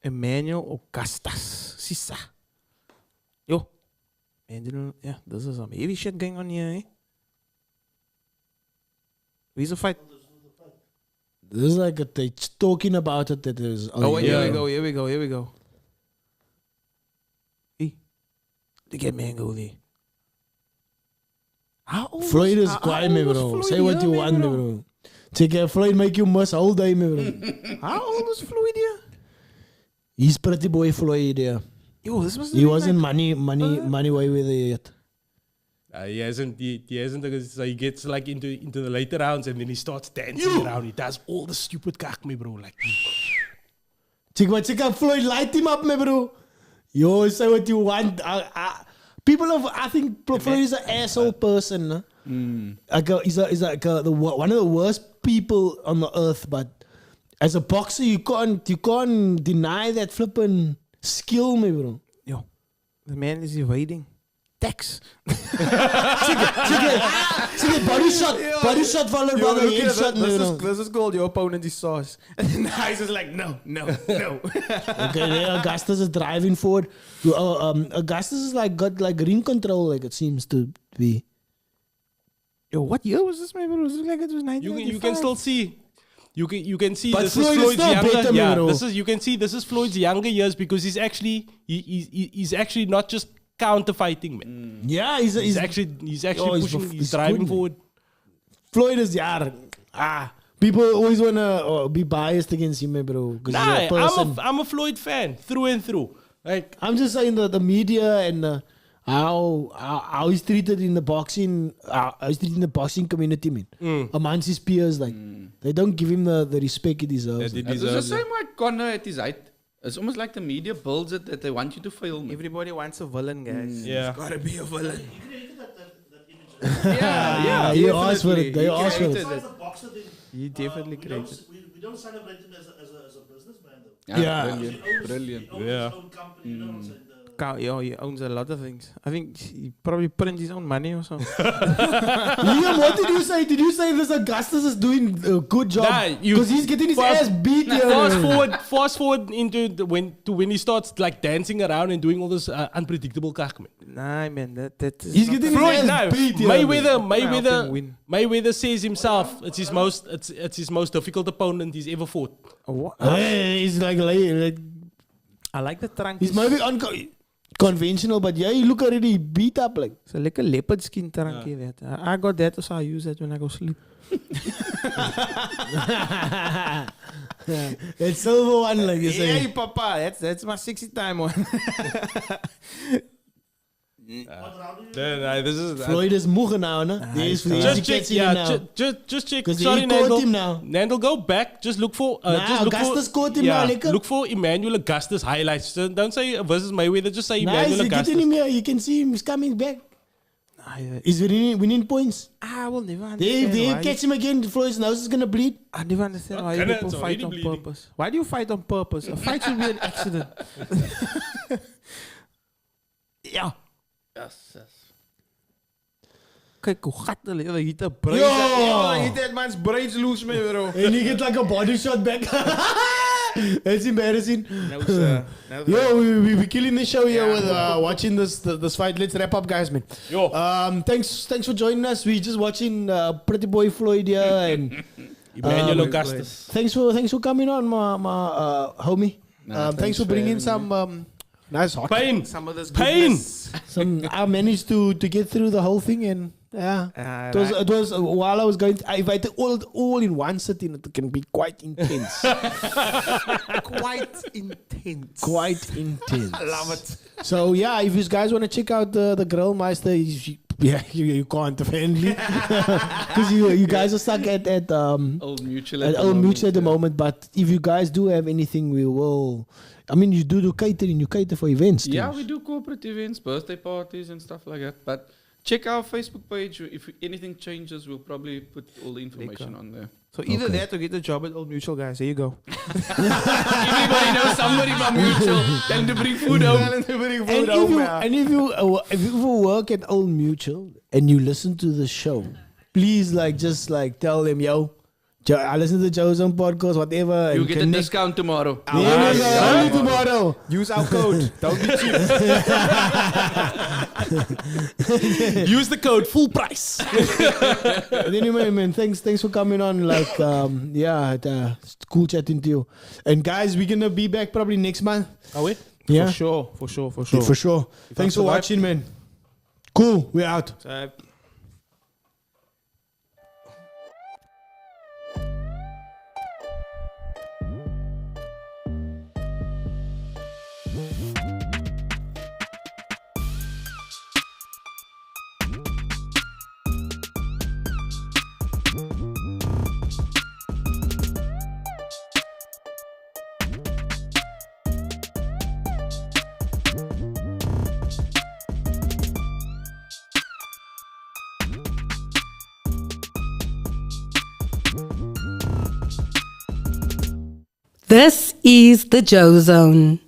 Emmanuel Augustus. Sisa. Yo. Emmanuel, yeah, this is some heavy shit going on here, eh? Where's the fight? This is like they talking about it. That is. Oh, wait, yeah. here we go. Hey, look at Mango there. How old Floyd is how quiet, old me was bro. Floyd Say what here, you me, want, me bro. Check Floyd make you miss all day, me bro. How old was Floyd here? He's pretty boy Floyd, yeah. Yo, this must have He been wasn't like, money way with it yet. He hasn't. So he gets like into the later rounds and then he starts dancing around. He does all the stupid cock, me bro. Like, Check out Floyd, light him up, me bro. Yo, say what you want. I think Floyd is an asshole person. Nah? He's like one of the worst people on the earth. But as a boxer, you can't deny that flipping skill, me bro. yo, the man is evading tax. See the body shot followed by the head shot, me bro. This is called your opponent is sauce. And now he's just like, no. Okay, there Augustus is driving forward. Augustus is like got like ring control, like it seems to be. Yo, what year was this, man? It was like it was 1995. you can still see. you can see But this Floyd is is Floyd's still younger. better, Yeah, bro. you can see this is Floyd's younger years because he's actually not just counterfighting, man. Yeah, He's actually pushing. He's driving good, forward. Floyd is people always wanna be biased against him, bro. 'Cause he's a person. I'm a Floyd fan through and through. Like I'm just saying the media and how he's treated in the boxing, how he's treated in the boxing community, man. Amongst his peers, like they don't give him the respect he deserves. It's the same like Connor at his height. It's almost like the media builds it that they want you to fail. Man. Everybody wants a villain, guys. Yeah. It's gotta be a villain. Yeah, They asked for it. They asked for it. Besides the boxer thing, He definitely we don't, created. we don't celebrate him as a businessman though. Yeah. Brilliant. He owns Yeah. his own company, you know what I'm saying? Yeah, he owns a lot of things. I think he probably print his own money or something. Liam, what did you say? Did you say this Augustus is doing a good job? Nah, Because he's getting his fast- ass beat. Fast forward into when he starts like dancing around and doing all this unpredictable kak, man. Nah, man, that is He's not getting Floyd, his no. ass beat. help him win. Mayweather says himself it's his most difficult opponent he's ever fought. What? He's like I like the trunk. he's maybe conventional, but yeah, you look already beat up like. It's a lekker leopard skin trunkie that. I got that, so I use that when I go sleep. That silver one, like you say. Hey, papa, that's my 60 time one. This is Floyd is moe now, no? he's just check. Yeah, just check. 'Cause Sorry, he caught Nandel. him now. Nandel, go back. Just look for. Augustus caught him now, lekker. Look for Emmanuel Augustus highlights. Don't say versus Mayweather. Just say Nice, Emmanuel you're Augustus. getting him here. You can see him. He's coming back. He's winning points. I will never They understand why. catch him again. Floyd's nose is gonna bleed. I never understand why Kinda, people it's fight already on bleeding. purpose. Why do you fight on purpose? A fight should be an accident. Ja. Yes. Kijk hoe gat hulle hele hitte brains. Yo! Ja, hitte het man's brains loose me, bro. And he get like a body shot back. It's embarrassing. Nou sir. Yo, we killing the show here with watching this fight. Let's wrap up, guys, man. Yo. Thanks for joining us. We just watching Pretty Boy Floyd here, and Emmanuel Augustus. thanks for coming on, my homie. Nah, Thanks for bringing some nice hot. Pain. Some of this Pain. goodness. I managed to get through the whole thing, and yeah. It was while I was going. I invited all in one sitting. It can be quite intense. Quite intense. Quite intense. I love it. So yeah, if you guys want to check out the Grill Meister, you can't apparently because you guys are stuck at Old Mutual at Old Mutual at the moment. But if you guys do have anything, we will. I mean, you do catering. You cater for events. Yeah, things. we do corporate events, birthday parties and stuff like that. But check our Facebook page. If anything changes, we'll probably put all the information on there. So either that or get a job at Old Mutual, guys. There you go. Everybody knows somebody from Mutual. Tell them to bring food home. And if you work at Old Mutual and you listen to the show, please just tell them, yo, I listen to the joeZONE podcast, whatever. You and get a connect. discount tomorrow. Yeah, only tomorrow. Use our code. Don't be cheap. Use the code full price. But anyway, man, thanks for coming on. It's cool chatting to you. And guys, we're gonna be back probably next month. Are we? Yeah, For sure. for sure. Thanks for watching, man. Cool, we're out. This is the joeZONE.